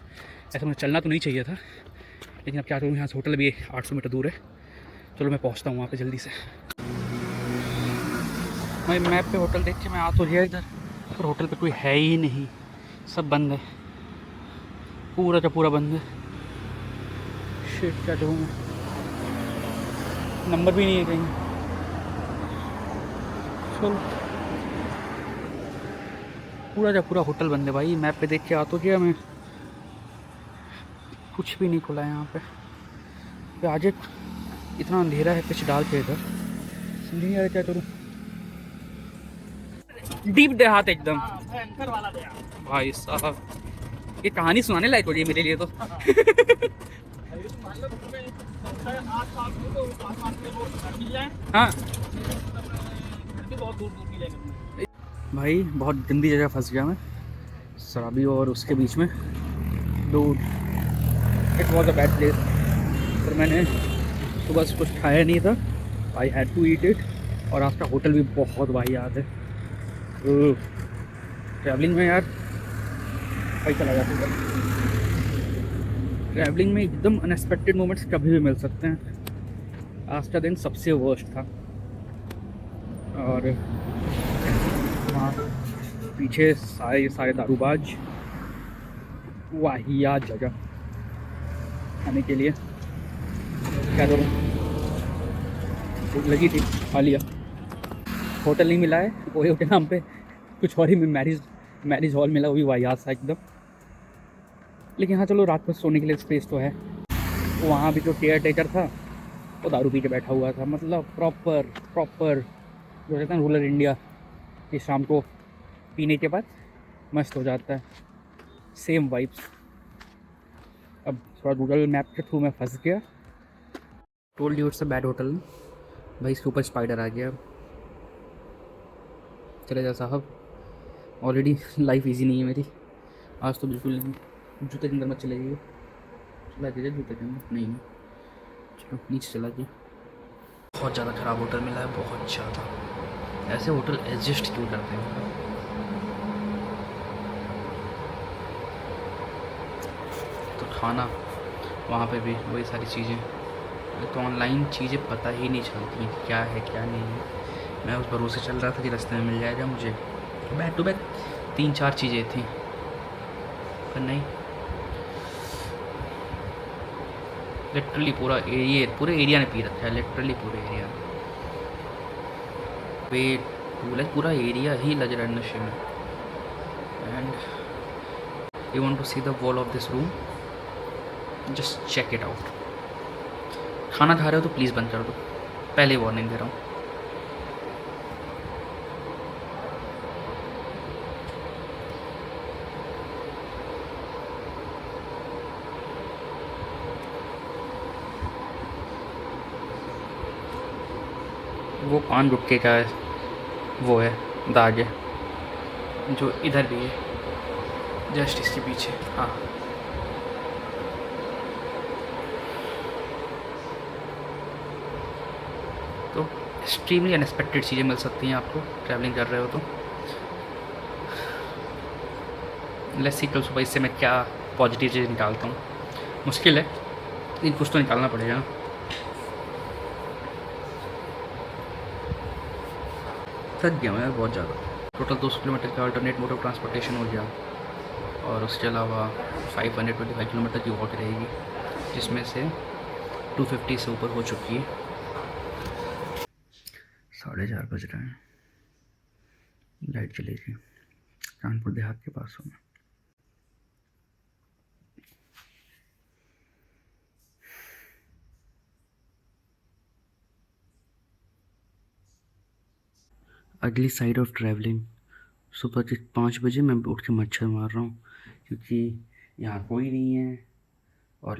ऐसे मुझे चलना तो नहीं चाहिए था, लेकिन अब क्या करूँ, यहाँ से होटल भी 800 मीटर दूर है। चलो मैं पहुँचता हूँ वहाँ पे जल्दी से। मैं मैप पे होटल देख के मैं आ तो गया इधर, पर होटल पे कोई है ही नहीं, सब बंद है, पूरा का पूरा बंद है। शिट, क्या करूँ मैं, नंबर भी नहीं है कहीं। चलो, पूरा का पूरा होटल बंद है भाई। मैप पे देख के आ तो गया मैं, कुछ भी नहीं खुला है यहाँ पे। आज इतना अंधेरा है पिच डाल के इधर, समझ नहीं आ रहा क्या करूँ। डीप देहात एकदम भाई साहब, ये कहानी सुनाने लायक हो रही है मेरे लिए तो। हाँ भाई, बहुत गंदी जगह फंस गया मैं, शराबी और उसके बीच में। दूर, it was a bad place. पर मैंने सुबह से कुछ खाया नहीं था, I had to eat it. और आपका होटल भी बहुत वाहियात है। ट्रैवलिंग में यार पैसा लगा सकता है। ट्रैवलिंग में एकदम अनएक्सपेक्टेड मोमेंट्स कभी भी मिल सकते हैं। आज का दिन सबसे वर्स्ट था। और वहाँ पीछे सारे दारूबाज, वाहियात जगह खाने के लिए। क्या करूँ, भूख लगी थी, खा लिया। होटल नहीं मिला है ओयो के नाम पे, कुछ और ही मैरिज हॉल मिला, वो भी वाहियात था एकदम। लेकिन हाँ चलो, रात भर सोने के लिए स्पेस तो है। वहाँ भी जो केयर टेकर था वो दारू पी के बैठा हुआ था, मतलब प्रॉपर जो कहते हैं रूरल इंडिया, कि शाम को पीने के बाद मस्त हो जाता है, सेम वाइब्स। अब थोड़ा गूगल मैप के थ्रू मैं फंस गया। Told you it's a bad hotel. भाई इसके ऊपर स्पाइडर आ गया। चले जा साहब, ऑलरेडी लाइफ इजी नहीं है मेरी, आज तो बिल्कुल नहीं। जूते के अंदर मत चले जाइए, चला दीजिए जूते के अंदर। नहीं चलो नीचे चला जाइए। बहुत ज़्यादा ख़राब होटल मिला है, बहुत ज़्यादा। ऐसे होटल एडजस्ट क्यों करते हैं? तो खाना वहाँ पे भी वही सारी चीज़ें, तो ऑनलाइन चीज़ें पता ही नहीं चलती क्या है क्या नहीं है। मैं उस भरोसे चल रहा था कि रास्ते में मिल जाएगा मुझे, बैक टू बैक 3-4 चीज़ें थी, पर नहीं। लिटरली पूरे एरिया ने पी रखा है, लिटरली पूरे एरिया पूरा एरिया ही लग रहा है नशे में। And you want to see the wall of this room, just check it out. खाना खा रहे हो तो प्लीज़ बंद कर दो, पहले वार्निंग दे रहा हूँ। वो पान गुटके का वो है दाग है, जो इधर भी है, जस्ट इसके पीछे। हाँ, तो एक्सट्रीमली अनएक्सपेक्टेड चीज़ें मिल सकती हैं आपको ट्रैवलिंग कर रहे हो तो। लेट्स सी कल सुबह इससे मैं क्या पॉजिटिव चीज़ निकालता हूँ। मुश्किल है लेकिन कुछ तो निकालना पड़ेगा ना। थक गया मैं यार बहुत ज़्यादा। टोटल 200 किलोमीटर का अल्टरनेट मोड ऑफ ट्रांसपोर्टेशन हो गया, और उसके अलावा 525 किलोमीटर की वॉक रहेगी, जिसमें से 250 से ऊपर हो चुकी है। 4:30 बज रहे हैं, लाइट चलेगी। कानपुर देहात के पास हूँ मैं। अगली साइड ऑफ ट्रैवलिंग। सुबह के 5 बजे मैं उठ के मच्छर मार रहा हूँ, क्योंकि यहाँ कोई नहीं है और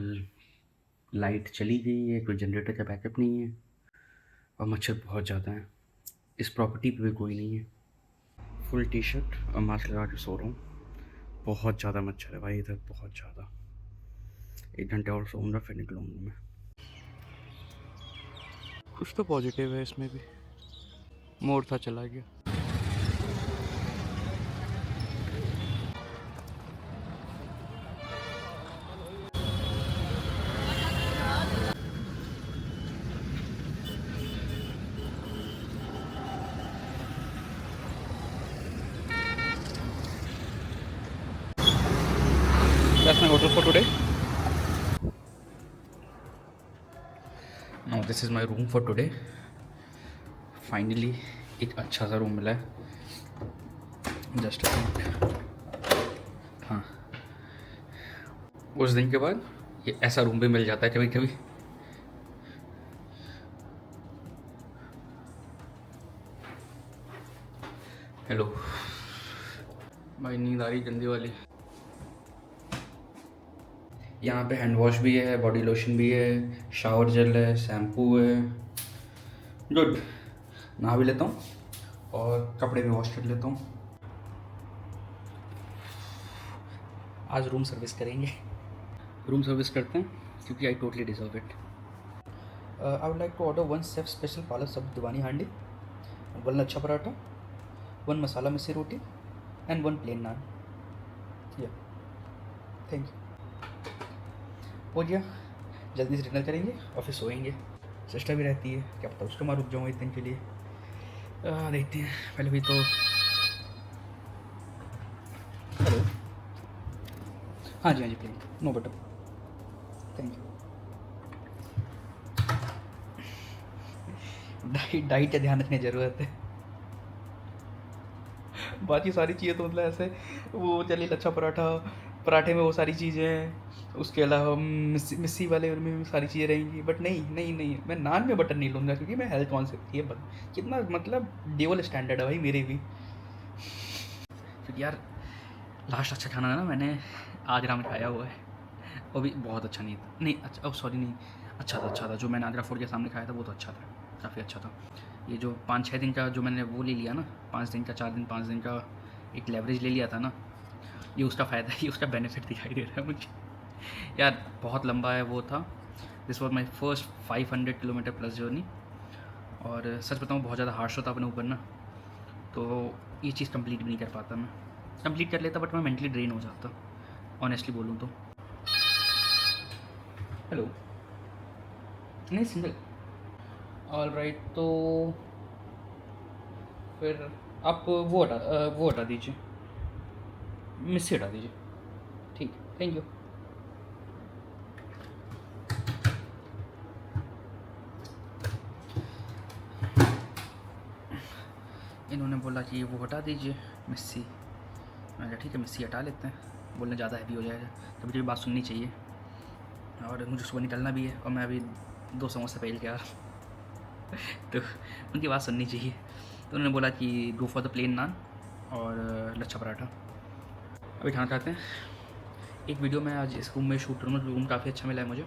लाइट चली गई है, कोई जनरेटर का बैकअप नहीं है, और मच्छर बहुत ज़्यादा है। इस प्रॉपर्टी पे भी कोई नहीं है। फुल टी शर्ट और मास्क लगा के सो रहा हूँ। बहुत ज़्यादा मच्छर है भाई इधर, बहुत ज़्यादा। 1 घंटे और सोऊंगा फिर निकलूँगा मैं। कुछ तो पॉजिटिव है इसमें भी। मोड़ था, चला गया। That's my hotel for today. Now this is my room for today. Finally एक अच्छा सा रूम मिला है। जस्ट हाँ, उस दिन के बाद ये ऐसा रूम भी मिल जाता है कभी कभी। हेलो भाई, नींद आ रही गंदी वाली। यहाँ पे हैंड वॉश भी है, बॉडी लोशन भी है, शावर जेल है, शैम्पू है। गुड। नहा भी लेता हूँ और कपड़े भी वॉश कर लेता हूँ। आज रूम सर्विस करेंगे। रूम सर्विस करते हैं क्योंकि I totally deserve it. I would like to order 1 chef special palak sab dewani handi, 1 lachha paratha, 1 masala missi roti and 1 plain naan. Yeah thank you. हो गया, जल्दी से डिनर करेंगे और फिर सोएंगे। सिस्टर भी रहती है, क्या पता उसको मैं रुक जाऊँ 1 दिन के लिए। देखते हैं, पहले भी तो। हेलो, हाँ जी please, no butter, thank you. Diet का ध्यान रखने की ज़रूरत है। बाकी सारी चीज़ें तो मतलब ऐसे वो चलिए लच्छा पराठा, पराठे में वो सारी चीज़ें हैं, उसके अलावा मिस्सी वाले में भी सारी चीज़ें रहेंगी, बट नहीं, मैं नान में बटर नहीं लूँगा क्योंकि मैं हेल्थ कॉन्शियस ये कितना मतलब डबल स्टैंडर्ड है भाई मेरे भी। क्योंकि यार लास्ट अच्छा खाना ना मैंने आगरा में खाया हुआ है, वो भी बहुत अच्छा नहीं था, नहीं अच्छा, सॉरी नहीं, अच्छा था जो मैंने आगरा फोर्ट के सामने खाया था वो तो अच्छा था, काफ़ी अच्छा था। ये जो 5-6 दिन का जो मैंने वो ले लिया ना, 5 दिन का 4 दिन 5 दिन का एक लेवरेज ले लिया था ना, ये उसका फ़ायदा है, ये उसका बेनिफिट दिखाई दे रहा है मुझे। यार बहुत लंबा है वो था, this was my first 500 kilometre plus journey, और सच बताऊँ बहुत ज़्यादा हार्श होता अपने ऊपर ना, तो ये चीज़ कंप्लीट भी नहीं कर पाता मैं, कंप्लीट कर लेता बट मैं मेंटली ड्रेन हो जाता, ऑनेस्टली बोलूँ तो। हेलो, नहीं सिंगल, ऑल राइट, तो फिर आप वो हटा दीजिए, मिस्सी हटा दीजिए, ठीक, थैंक यू। इन्होंने बोला कि वो हटा दीजिए मिस्सी, मैंने कहा ठीक है मिस्सी हटा लेते हैं, बोलने ज़्यादा हैवी हो जाएगा, कभी कभी बात सुननी चाहिए, और मुझे सुबह निकलना भी है और मैं अभी 2 समोसे पहल के आ रहा हूँ तो उनकी बात सुननी चाहिए, तो उन्होंने बोला कि गो फॉर द प्लेन नान और लच्छा पराठा। अभी खाना खाते हैं, एक वीडियो मैं आज इस रूम में शूट करूँगा, रूम काफ़ी अच्छा मिला है मुझे,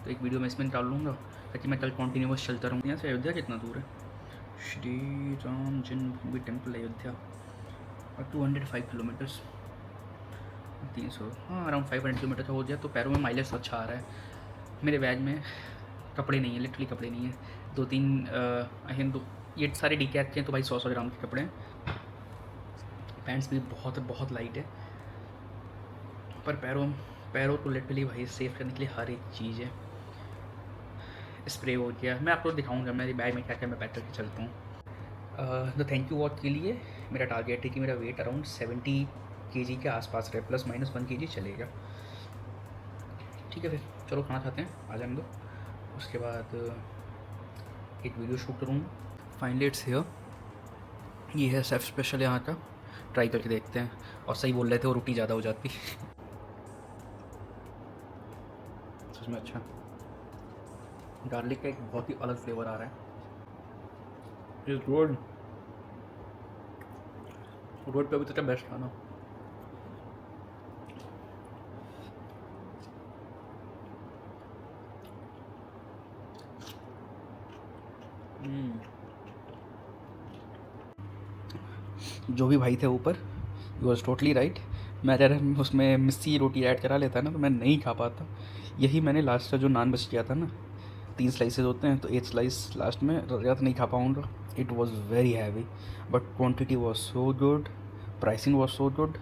तो एक वीडियो मैं इसमें निकाल लूँगा ताकि मैं कल कॉन्टीन्यूस चलता रहूँ। यहाँ से अयोध्या कितना दूर है? श्री राम जन्मभूमि टेम्पल अयोध्या, और 205 किलोमीटर्स, 300, हाँ अराउंड 500 किलोमीटर का हो गया, तो पैरों में माइलेज तो अच्छा आ रहा है। मेरे बैग में कपड़े नहीं है, लिटरली कपड़े नहीं है, 2-3 ये सारे डी कैप के हैं, तो भाई 100 ग्राम के कपड़े हैं, पैंट्स भी बहुत लाइट है, पर पैरों को लिटरली भाई सेफ करने के लिए हर एक चीज़ है, स्प्रे हो गया, मैं आपको दिखाऊंगा मेरे बैग में क्या क्या मैं पैक करके चलता हूँ। तो थैंक यू वॉक के लिए मेरा टारगेट है कि मेरा वेट अराउंड 70 kg के आसपास रहे, ±1 kg चलेगा, ठीक है। फिर चलो खाना खाते हैं, आ जाने दो, उसके बाद एक वीडियो शूट करूँगा। फाइनली इट्स हियर, ये है शेफ स्पेशल यहाँ का, ट्राई करके देखते हैं, और सही बोल रहे थे वो रोटी ज़्यादा हो जाती सच में अच्छा, गार्लिक का एक बहुत ही अलग फ्लेवर आ रहा है, इस रोड पे अभी तक का बेस्ट खाना। जो भी भाई थे ऊपर, यू वॉज टोटली राइट, मैं अगर उसमें मिस्सी रोटी ऐड करा लेता ना तो मैं नहीं खा पाता। यही मैंने लास्ट का जो नान बच किया था ना, 3 स्लाइसेस होते हैं, तो 8 स्लाइस लास्ट में ज़्यादा नहीं खा पाऊँगा। It was very heavy but quantity was so good, pricing was so good,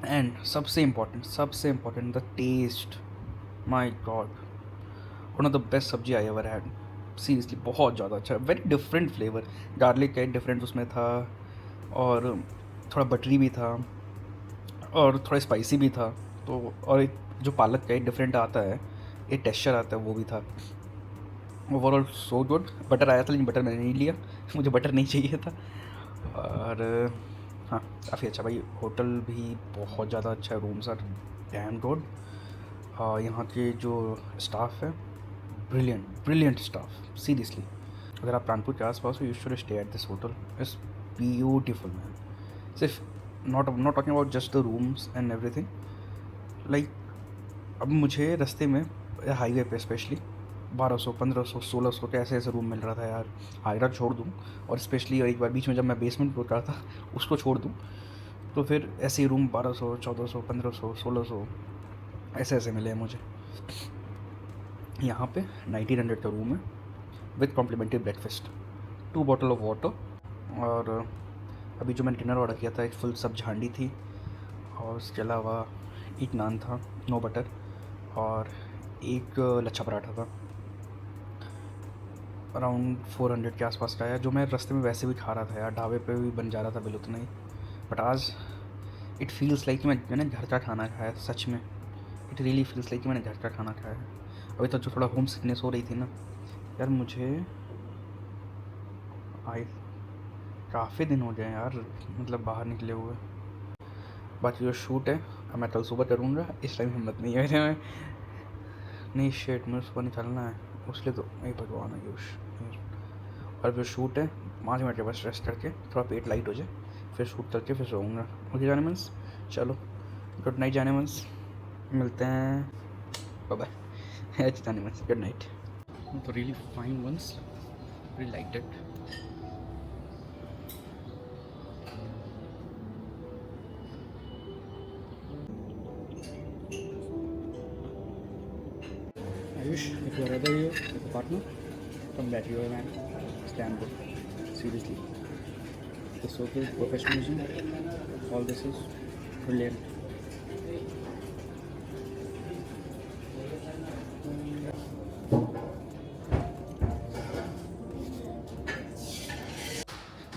and सबसे important the taste, my god, one of the best sabzi I ever had, seriously बहुत ज़्यादा अच्छा, वेरी डिफरेंट फ्लेवर, गार्लिक का एक डिफरेंट उसमें था, और थोड़ा बटरी भी था, और थोड़ा स्पाइसी भी था, तो और एक जो पालक का एक डिफरेंट आता है, एक टेक्सचर आता है, वो भी था। Overall so good. बटर आया था लेकिन बटर मैंने नहीं लिया मुझे बटर नहीं चाहिए था। और हाँ, काफ़ी अच्छा भाई, होटल भी बहुत ज़्यादा अच्छा है, रूम्स आर डैम गुड, यहाँ के जो स्टाफ है ब्रिलियंट स्टाफ, सीरियसली। अगर आप कानपुर के आसपास हो, you should stay at this hotel, it's beautiful man. सिर्फ not talking about just the rooms and everything, like अब मुझे रास्ते में हाईवे पे स्पेशली 1200, 1500, 1600 के ऐसे रूम मिल रहा था यार। आगरा छोड़ दूँ, और स्पेशली एक बार बीच में जब मैं बेसमेंट रुक रहा था उसको छोड़ दूँ, तो फिर ऐसे ही रूम 1200, 1400, 1500, 1600 ऐसे मिले हैं मुझे। यहाँ पे 1900 का रूम है with complimentary breakfast, 2 bottle of water, और अभी जो मैंने डिनर ऑर्डर किया था एक फुल सब्जी हांडी थी, और उसके अलावा एक नान था नो बटर, और एक लच्छा पराठा था। अराउंड 400 के आसपास का आया, जो मैं रास्ते में वैसे भी खा रहा था यार, ढाबे पे भी बन जा रहा था बिल उतना ही, बट आज इट फील्स लाइक कि मैंने घर का खाना खाया, सच में इट रियली फील्स लाइक कि मैंने घर का खाना खाया है। अभी तक जो थोड़ा होम सिकनेस हो रही थी ना यार, मुझे काफ़ी दिन हो गए यार, मतलब बाहर निकले हुए। बाकी जो शूट है अब मैं कल सुबह करूँगा, इस टाइम हिम्मत नहीं है मेरे में। नहीं शेट, मुझे सुबह निकलना है, उसके तो नहीं भगवान आयुष। और फिर शूट है 5 मिनट के बस, रेस्ट करके थोड़ा पेट लाइट हो जाए, फिर शूट करके फिर सोऊंगा। ओके जाने मंस, चलो गुड नाइट जाने मंस, मिलते हैं, बाय बाय जाने मंस, गुड नाइट। तो really fine ones, really like it. Ayush, if you're ever here with a partner, come back here, man. Stand good. Seriously. The so-called professionalism, all this is brilliant.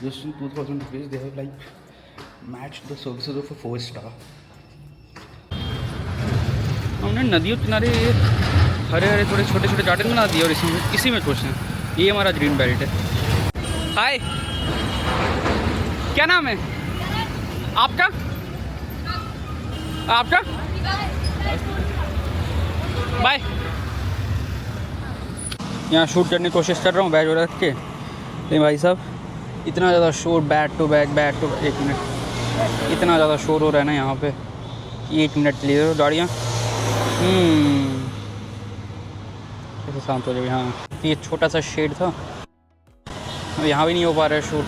Just in 2000 rupees, they have like matched the services of a 4-star. हमने नदियों किनारे हरे हरे थोड़े छोटे छोटे गार्डन बना दिए और इसी में खुश हैं। ये हमारा ग्रीन बेल्ट है। हाय, क्या नाम है आपका? आपका? बाय। यहाँ शूट करने की कोशिश कर रहा हूँ बैग रख के, लेकिन भाई साहब इतना ज़्यादा शोर, बैक टू बैक, एक मिनट, इतना ज़्यादा शोर हो रहा है ना यहाँ पे। 1 मिनट के लिए गाड़ियाँ कैसे शांत हो जाएगी। हाँ, ये छोटा सा शेड था, अब यहाँ भी नहीं हो पा रहा है शूट।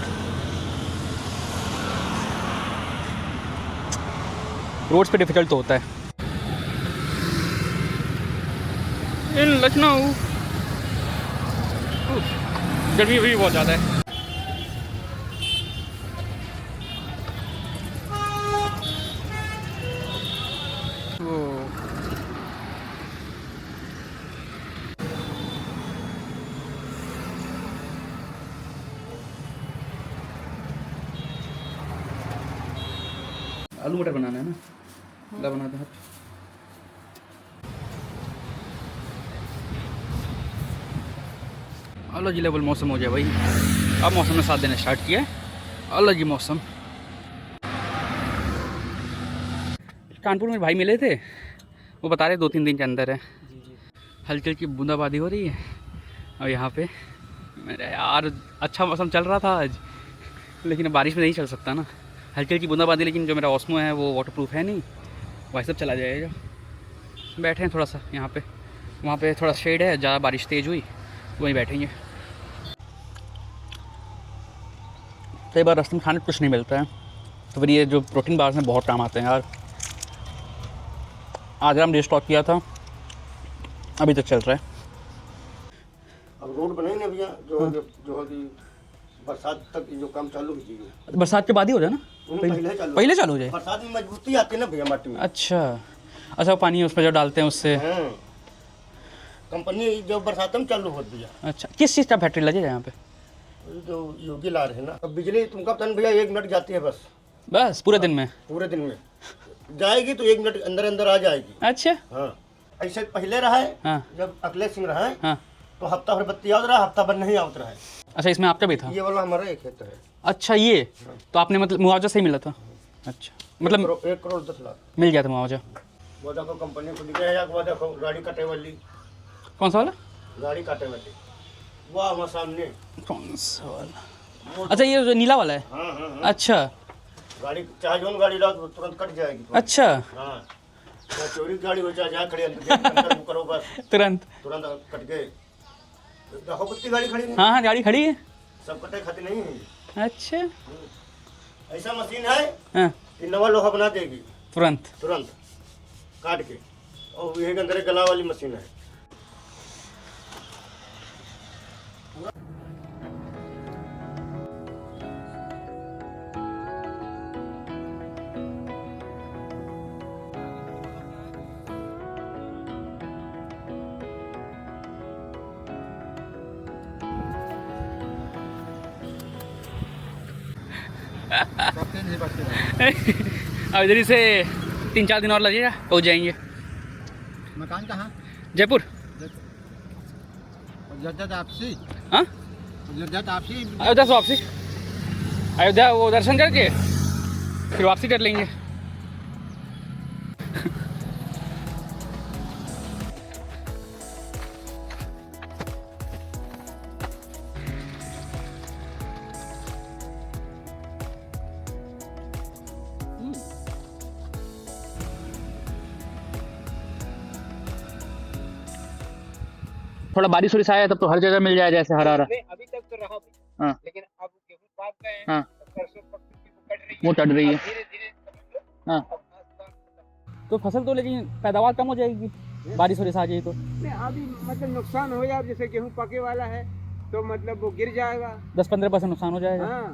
रोड्स पे डिफ़िकल्ट तो होता है। इन लखनऊ गर्मी भी बहुत ज़्यादा है। आलू मटर बनाना है ना, ला बनाते हैं। अलग ही लेवल मौसम हो गया भाई। अब मौसम ने साथ देना स्टार्ट किया है, अलग ही मौसम। कानपुर में भाई मिले थे, वो बता रहे 2-3 दिन के अंदर है। हल्की हल्की बूंदाबांदी हो रही है और यहाँ पे मेरे यार अच्छा मौसम चल रहा था आज, लेकिन बारिश में नहीं चल सकता ना। हल्की हल्की बूंदाबांदी, लेकिन जो मेरा ऑस्मो है वो वाटरप्रूफ है नहीं, वही सब चला जाएगा। बैठे हैं थोड़ा सा यहाँ पे, वहाँ पे थोड़ा शेड है, ज़्यादा बारिश तेज़ हुई वहीं बैठेंगे। कई बार रास्ते में खाने को कुछ नहीं मिलता है, तो फिर ये जो प्रोटीन बार्स में बहुत काम आते हैं यार। आज हम रिस्टॉक किया था, अभी तक चल रहा है। अब रोड बनेंगे भैया, जो अभी बरसात तक जो काम चालू कीजिए। बरसात के बाद ही हो जाए ना, पहले चालू हो जाए। बरसात में मजबूती आती है ना भैया माटी में। अच्छा, पानी उस पर जो डालते हैं उससे। कंपनी जो बरसात में चालू होती भैया। अच्छा, किस चीज़ का फैक्ट्री लगेगा यहाँ पे? जो योगी ला रहे हैं ना, अब बिजली तुमका पता नहीं भैया 1 मिनट जाती है बस पूरे दिन में? पूरे दिन में जाएगी तो 1 मिनट अंदर अंदर आ जाएगी। अच्छा, हाँ, ऐसे पहले रहा है। हाँ। जब अखिलेश सिंह रहा है, हाँ। तो हफ्ता भर बत्ती आवत रहा, हफ्ता भर नहीं आवत रहा है। अच्छा, इसमें आपका भी था? ये वाला हमारा एक खेत है। अच्छा, ये तो आपने मतलब मुआवजा सही मिला था? अच्छा, मतलब 1 करोड़ 10 लाख मिल गया था मुआवजा? वो देखो कंपनी को दिखे है, वो देखो गाड़ी काटे वाली। कौन सा वाला? गाड़ी काटे वाली, वाह वहाँ सामने। कौन सा वाला? अच्छा, ये जो नीला वाला है? हाँ। अच्छा, गाड़ी चाहे जो गाड़ी लाओ तो तुरंत कट जाएगी। अच्छा, हाँ, चोरी की गाड़ी हो चाहे जहाँ खड़ी अंदर वो करो बस तुरंत कट गए। देखो कितनी गाड़ी खड़ी है। हाँ, गाड़ी खड़ी है, सब कटे खाते नहीं है। अच्छा, ऐसा मशीन है, हाँ, कि नवा लोहा बना देगी तुरंत काट के, और ये अंदर गला वाली मशीन है। अब इधर से 3-4 दिन और लगेगा, पहुँच जाएंगे। मकान कहाँ? जयपुर। जद्दत आपसी? हाँ, जद्दत आपसी? अयोध्या से वापसी, अयोध्या वो दर्शन करके फिर वापसी कर लेंगे। थोड़ा बारिश वारिश आया तब तो हर जगह मिल जाए जैसे हरा हरा। नहीं अभी तक तो रहा भाई, हाँ लेकिन अब गेहूं पाक गए हैं, हाँ सरसों पक कट रही वो टट रही है। धीरे धीरे हाँ तो फसल तो लेकिन पैदावार कम हो जाएगी बारिश वारिश आ जाए तो। नहीं अभी मतलब नुकसान हो जाए, जैसे गेहूं पके वाला है तो मतलब वो गिर जाएगा। 10-15% नुकसान हो जाएगा। हाँ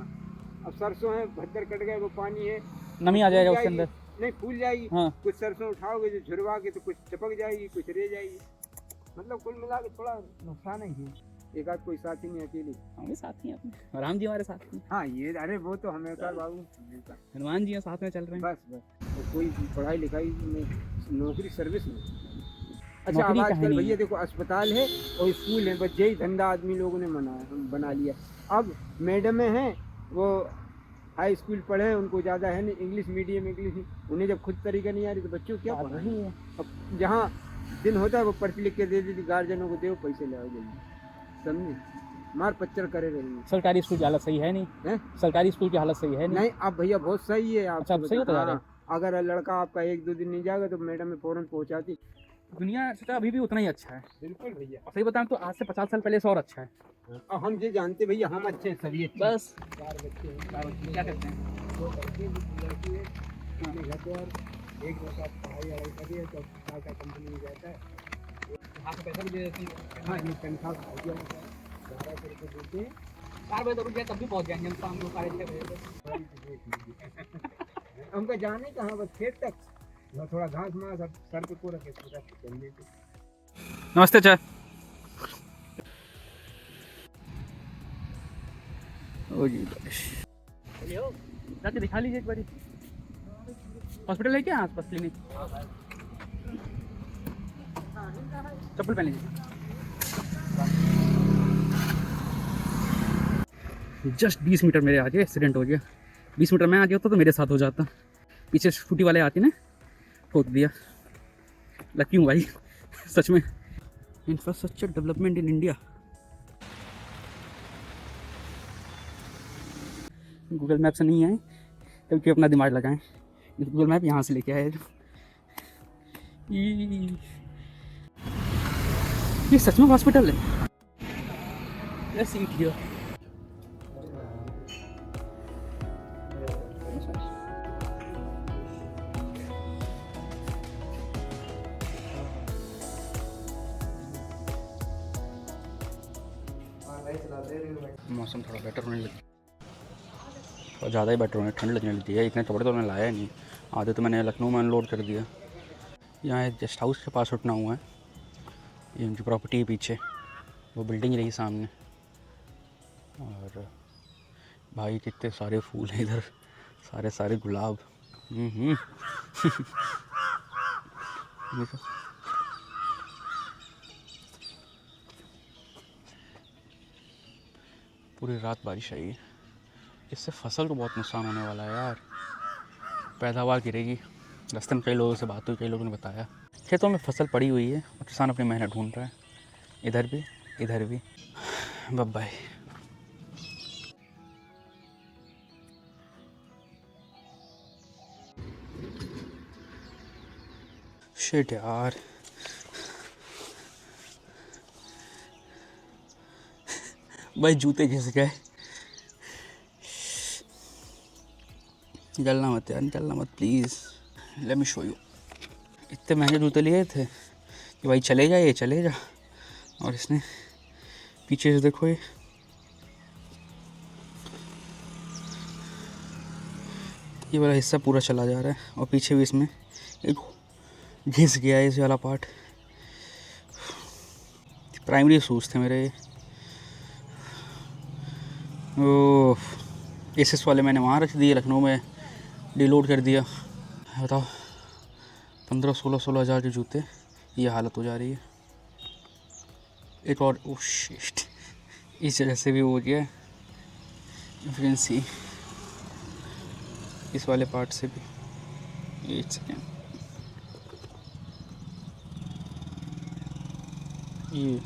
अब सरसों है, भद्दर कट गए, वो पानी है, नमी आ जाएगा फूल उसके अंदर। नहीं फूल जाएगी। हाँ कुछ सरसों उठाओगे जो झुरवा के तो कुछ चपक जाएगी, कुछ रह जाएगी। मतलब कुल मिला के थोड़ा नुकसान है। एक आध कोई साथी नहीं, अकेली हम भी साथ ही हैं अपने, राम जी हमारे साथ हैं, हाँ ये अरे वो तो हमेशा बाबू हमेशा हनुमान जी हैं साथ में चल रहे हैं। बस तो कोई पढ़ाई लिखाई में नौकरी सर्विस में। अच्छा नौकरी अब कहाँ आजकल नहीं भैया है। देखो अस्पताल है और स्कूल है, बस यही धंधा आदमी लोगों ने बना लिया। अब मैडमें हैं वो हाई स्कूल पढ़े हैं, उनको ज़्यादा है नहीं, इंग्लिश मीडियम उन्हें जब खुद तरीका नहीं आ रही तो बच्चों को क्या पढ़ा वही है। अब जहाँ दिन होता है वो पर्ची लिख के दे देती, गार्जियनों को दो पैसे ले आओ जल्दी, समझे, मार पच्चर करे रहेंगे। सरकारी स्कूल की हालत सही है नहीं हैं? सरकारी स्कूल की हालत सही है नहीं। नहीं अब भैया बहुत सही है। आप अच्छा, अब सही होता जा रहा है। अगर लड़का आपका 1-2 दिन नहीं जाएगा तो मैडम में फौरन पहुंचाती। दुनिया से अभी भी उतना ही अच्छा है। बिल्कुल भैया, और सही बताऊं तो आज से 50 साल पहले से और अच्छा है। और हम ये जानते भैया हम अच्छे हैं सभी अच्छे हैं। बस 4 बच्चे हैं, क्या कहते हैं। 2 लड़के 1 लड़की है, अपने घर द्वार, एक लड़का पढ़ाई वढ़ाई कर रही है तो टाटा कंपनी में जाता है। यहाँ से पैसा भी दे देती है। हाँ ये तनख्वाह भैया 1200 रुपये देते हैं। 4 बजे तो रुक गया तब भी पहुँच जाएंगे हम शाम को 6:30 बजे। उनका जाने कहाँ बस खेत तक, थोड़ा घास मास अब सर पे को रखे पूरा चलने पे। नमस्ते चाय। ओ जी जाके दिखा लीजिए एक बारी। हॉस्पिटल है क्या आसपास क्लिनिक? चप्पल पहन लीजिए। जस्ट 20 मीटर मेरे आगे एक्सीडेंट हो गया। 20 मीटर मैं आ गया होता तो मेरे साथ हो जाता। पीछे स्कूटी वाले आते ना, ठोक दिया। लकी हूँ भाई सच में। Infrastructure development in India. Google map से नहीं आए क्योंकि अपना दिमाग लगाएं। गूगल मैप यहाँ से लेके आए। ये सच में हॉस्पिटल है। Let's see it here. मौसम थोड़ा बेटर होने लगा, थोड़ा ज़्यादा ही बेटर होने, ठंड लगने लगी है। इतने कपड़े तो मैंने लाया नहीं, आधे तो मैंने लखनऊ में अनलोड कर दिया। यहाँ एक गेस्ट हाउस के पास उठना हुआ है। ये उनकी प्रॉपर्टी है पीछे, वो बिल्डिंग रही सामने। और भाई कितने सारे फूल हैं इधर, सारे सारे गुलाब। देखो पूरी रात बारिश आई है, इससे फसल को बहुत नुकसान होने वाला है यार। पैदावार गिरेगी। रास्ते में कई लोगों से बात हुई, कई लोगों ने बताया खेतों में फसल पड़ी हुई है और किसान अपनी मेहनत ढूंढ रहा है, इधर भी। Bye bye. शिट यार, भाई जूते घिस गए। निकलना मत यार, निकलना मत please. Let me show you. इतने महंगे जूते लिए थे कि भाई चले जा, और इसने पीछे से देखो ये वाला हिस्सा पूरा चला जा रहा है और पीछे भी इसमें एक घिस गया है, इस वाला पार्ट। प्राइमरी शूज़ थे मेरे। ओह, एसएस वाले मैंने वहाँ रख दिए, लखनऊ में डिलोड कर दिया। बताओ 15-16 हज़ार के जूते, ये हालत हो जा रही है। एक और ओह शिट, इस जगह से भी हो गया, यू कैन सी इस वाले पार्ट से भी। एक सेकेंड, ये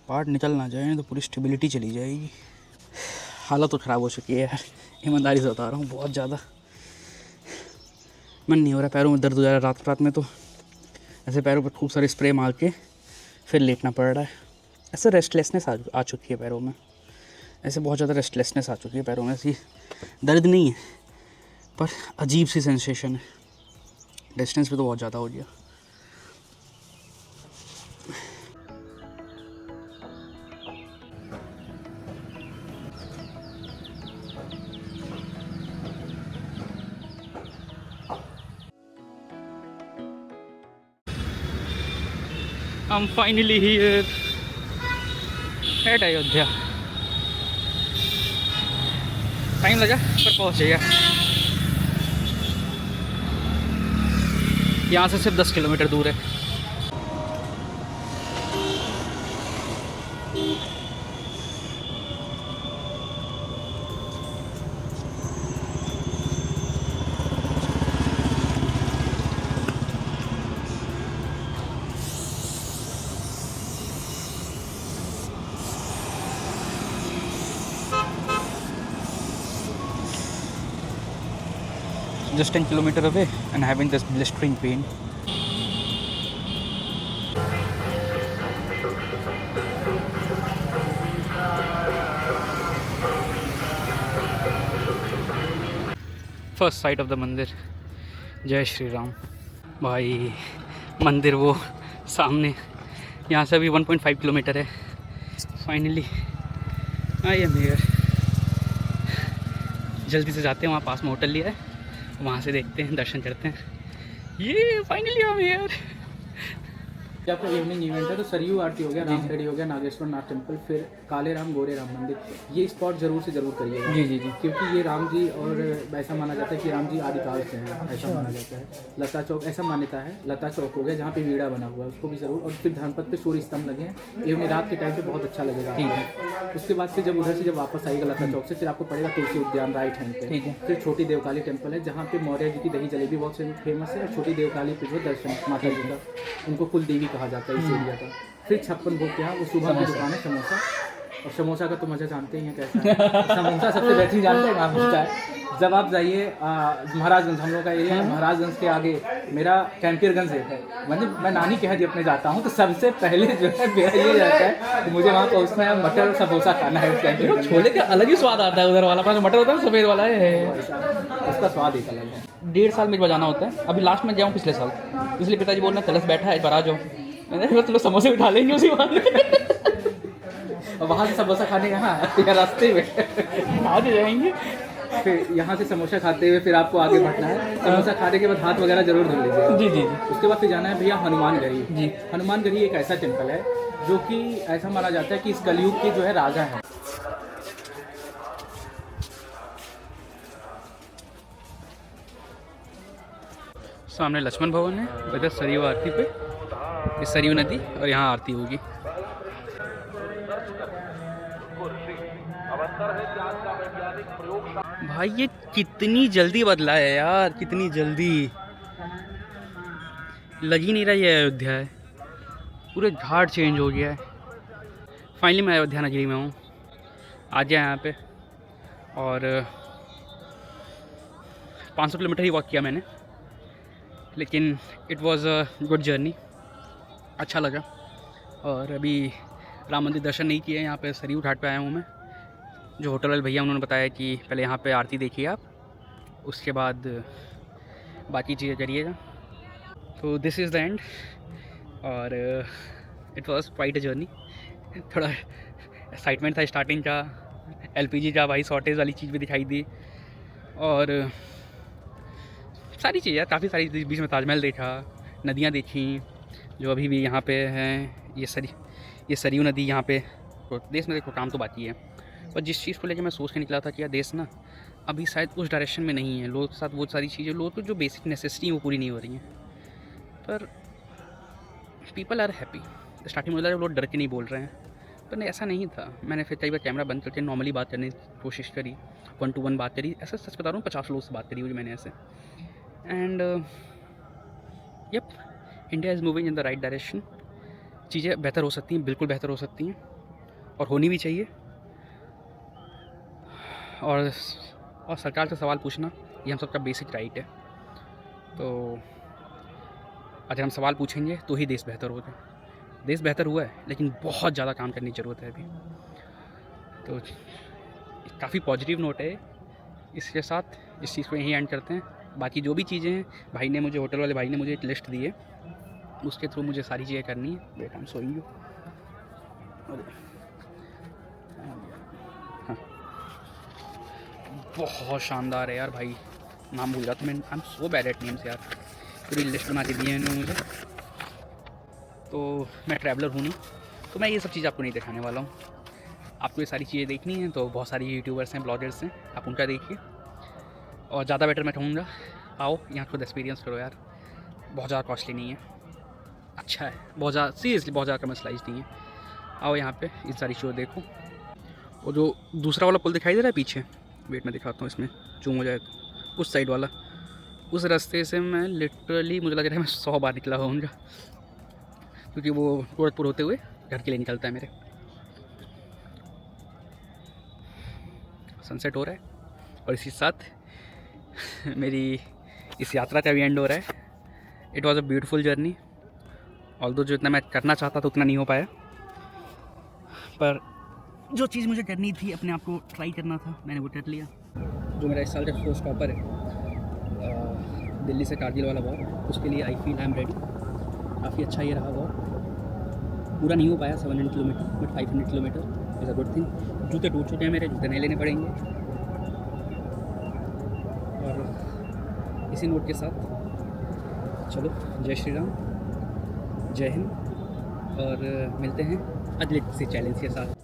पार्ट निकल ना जाए तो पूरी स्टेबिलिटी चली जाएगी। हालत तो ख़राब हो चुकी है यार, ईमानदारी से बता रहा हूँ, बहुत ज़्यादा मन नहीं हो रहा, पैरों में दर्द हो जा रहा है। रात रात में तो ऐसे पैरों पर खूब सारे स्प्रे मार के फिर लेटना पड़ रहा है। ऐसे रेस्टलेसनेस आ चुकी है पैरों में, ऐसे बहुत ज़्यादा रेस्टलेसनेस आ चुकी है पैरों में। ऐसी दर्द नहीं है पर अजीब सी सेंसेशन है। डिस्टेंस पे तो बहुत ज़्यादा हो गया। I'm finally here at Ayodhya. Time लगा पर पहुंच गया। यहाँ से सिर्फ 10 किलोमीटर दूर है। Just 10 kilometers away and having this blistering pain. First sight of the मंदिर। जय श्री राम। भाई मंदिर वो सामने, यहाँ से अभी 1.5 किलोमीटर है। Finally I am here. जल्दी से जाते हैं, वहाँ पास में होटल लिया है, वहाँ से देखते हैं, दर्शन करते हैं। ये फाइनली हम यार। जब आपका इवनिंग इवेंट है तो सरयू आरती हो गया, रामगढ़ी हो गया, नागेश्वर नाथ टेम्पल, फिर काले राम गोरे राम मंदिर, ये स्पॉट जरूर से जरूर करिएगा। जी जी जी, क्योंकि ये राम जी, और ऐसा माना जाता है कि राम जी आदिकाल से हैं, ऐसा माना जाता है। लता चौक ऐसा मान्यता है, लता चौक हो गया जहाँ पे वीड़ा बना हुआ है, उसको भी जरूर। और फिर धर्मपथ पे सूर्य स्तंभ लगे हैं, इवनिंग रात के टाइम पे बहुत अच्छा लगेगा। ठीक है। उसके बाद फिर जब उधर से जब वापस आएगा लता चौक से, फिर आपको पड़ेगा तुलसी उद्यान राइट हैंड पे। ठीक है। फिर छोटी देवकाली टेम्पल है जहाँ पे मौर्य जी की दही जलेबी बहुत फेमस है, और छोटी देवकाली पे जो दर्शन माता जी का, उनको कुल देवी कहा जाता है इस एरिया का। फिर 56 भोग के यहाँ वो सुबह की दुकान है समोसा, और समोसा का तो मज़ा जानते ही हैं कैसा है। समोसा सबसे बेहतरीन जानते हैं कहाँ मिलता है। जब आप जाइए महाराजगंज, हम लोग का एरिया है महाराजगंज के आगे, मेरा कैंपियरगंज है, मतलब मैं नानी के यहाँ जब अपने जाता हूँ तो सबसे पहले जो है मेरा ये रहता है कि मुझे वहाँ पहुँचना है, मटर और समोसा खाना है। उस कैंपियर छोले का अलग ही स्वाद आता है, उधर वाला पास मटर होता है सफ़ेद वाला है, उसका स्वाद एक अलग है। 1.5 साल मेरे बजाना होता है, अभी लास्ट में गया हूँ पिछले साल, इसलिए पिताजी बोल रहे हैं तलस बैठा है, एक बार आ जाओ। मैंने तो लोग समोसे उठा लेंगे उसी बात और वहाँ से समोसा खाने यहाँ रास्ते में आ जाएंगे। फिर यहाँ से समोसा खाते हुए फिर आपको आगे बढ़ना है। समोसा खाने के बाद हाथ वगैरह जरूर धो लीजिए। जी जी। उसके बाद फिर जाना है भैया हनुमानगढ़ी। जी। हनुमानगढ़ी एक ऐसा टेम्पल है जो कि ऐसा माना जाता है कि इस कलयुग के जो है राजा है। सामने लक्ष्मण भवन है, इधर सरयू आरती पे, इस सरयू नदी, और यहाँ आरती होगी। भाई ये कितनी जल्दी बदला है यार, कितनी जल्दी, लग ही नहीं रहा ये अयोध्या है, पूरे घाट चेंज हो गया है। फाइनली मैं अयोध्या नगरी में हूँ, आ गया यहाँ पे, और 500 किलोमीटर ही वॉक किया मैंने, लेकिन it was a good journey, अच्छा लगा। और अभी राम मंदिर दर्शन नहीं किए, यहाँ पे सरयू घाट पे आया हूँ मैं। जो होटल वाले भैया उन्होंने बताया कि पहले यहाँ पे आरती देखिए आप, उसके बाद बाकी चीज़ें करिएगा। तो दिस इज़ द एंड, और it was quite a journey. थोड़ा एक्साइटमेंट था स्टार्टिंग का, एलपीजी का भाई शॉर्टेज वाली चीज़ भी दिखाई दी, और सारी चीज़ें, काफ़ी सारी बीच में ताजमहल देखा, नदियाँ देखी जो अभी भी यहाँ पे हैं। ये सरयू नदी यहाँ पे, देश में देखो काम तो बाकी है, और जिस चीज़ को लेकर मैं सोच के निकला था कि यार देश ना अभी शायद उस डायरेक्शन में नहीं है, लोगों के साथ वो सारी चीज़ें, लोगों को जो बेसिक नेसेसिटी वो पूरी नहीं हो रही हैं, पर पीपल आर हैप्पी। स्टार्टिंग में लोग डर के नहीं बोल रहे हैं, पर नहीं, ऐसा नहीं था। मैंने फिर कई बार कैमरा बंद करके नॉर्मली बात करने की कोशिश करी, 1 to 1 बात करी, ऐसा सच बता रहा हूँ 50 लोगों से बात करी हुई मैंने ऐसे। And yup, India is moving in the right direction. चीज़ें बेहतर हो सकती हैं, बिल्कुल बेहतर हो सकती हैं, और होनी भी चाहिए। और सरकार से सवाल पूछना ये हम सबका बेसिक राइट है। तो अगर हम सवाल पूछेंगे तो ही देश बेहतर होगा। देश बेहतर हुआ है, लेकिन बहुत ज़्यादा काम करने की ज़रूरत है अभी। तो काफ़ी पॉजिटिव नोट है। इसके साथ इस चीज़ को यहीं एंड करते हैं। बाकी जो भी चीज़ें हैं, भाई ने मुझे, होटल वाले भाई ने मुझे एक लिस्ट दी है, उसके थ्रू मुझे सारी चीज़ें करनी है। Wait, I am showing you. हाँ, बहुत शानदार है यार भाई, नाम भूल रहा था मैं। I am so bad at names यार। पूरी लिस्ट बना के दी है इन्होंने मुझे। तो मैं ट्रैवलर हूँ नहीं, तो मैं ये सब चीज़ आपको नहीं दिखाने वाला हूँ। आपको ये सारी चीज़ें देखनी हैं तो बहुत सारी यूट्यूबर्स हैं, ब्लॉगर्स हैं, आप उनका देखिए। और ज़्यादा बेटर मैं कहूँगा, आओ यहाँ खुद एक्सपीरियंस करो यार। बहुत ज़्यादा कॉस्टली नहीं है, अच्छा है, बहुत ज़्यादा सीरियसली बहुत ज़्यादा कमर्शलाइज नहीं है। आओ यहाँ पे इन सारी चीज़ें देखो। और जो दूसरा वाला पुल दिखाई दे रहा है पीछे, वेट मैं दिखाता हूँ, इसमें जूम हो जाए तो, उस साइड वाला, उस रास्ते से मैं लिटरली, मुझे लग रहा है मैं 100 बार निकला होऊंगा, क्योंकि वो गोरखपुर होते हुए घर के लिए निकलता है मेरे। सनसेट हो रहा है और इसी साथ मेरी इस यात्रा का भी एंड हो रहा है। It was a beautiful journey, although जो इतना मैं करना चाहता था उतना नहीं हो पाया, पर जो चीज़ मुझे करनी थी, अपने आप को ट्राई करना था, मैंने वो कर लिया। जो मेरा इस साल का शो स्टॉपर है, दिल्ली से कारगिल वाला वॉर, उसके लिए I feel I am ready. काफ़ी अच्छा ये रहा वॉर, पूरा नहीं हो पाया 700 kilometre, but 500 kilometre is a good thing. जूते टूट चुके हैं मेरे, जूते नहीं लेने पड़ेंगे। और इसी नोट के साथ चलो, जय श्री राम, जय हिंद, और मिलते हैं अगले किसी चैलेंज के साथ।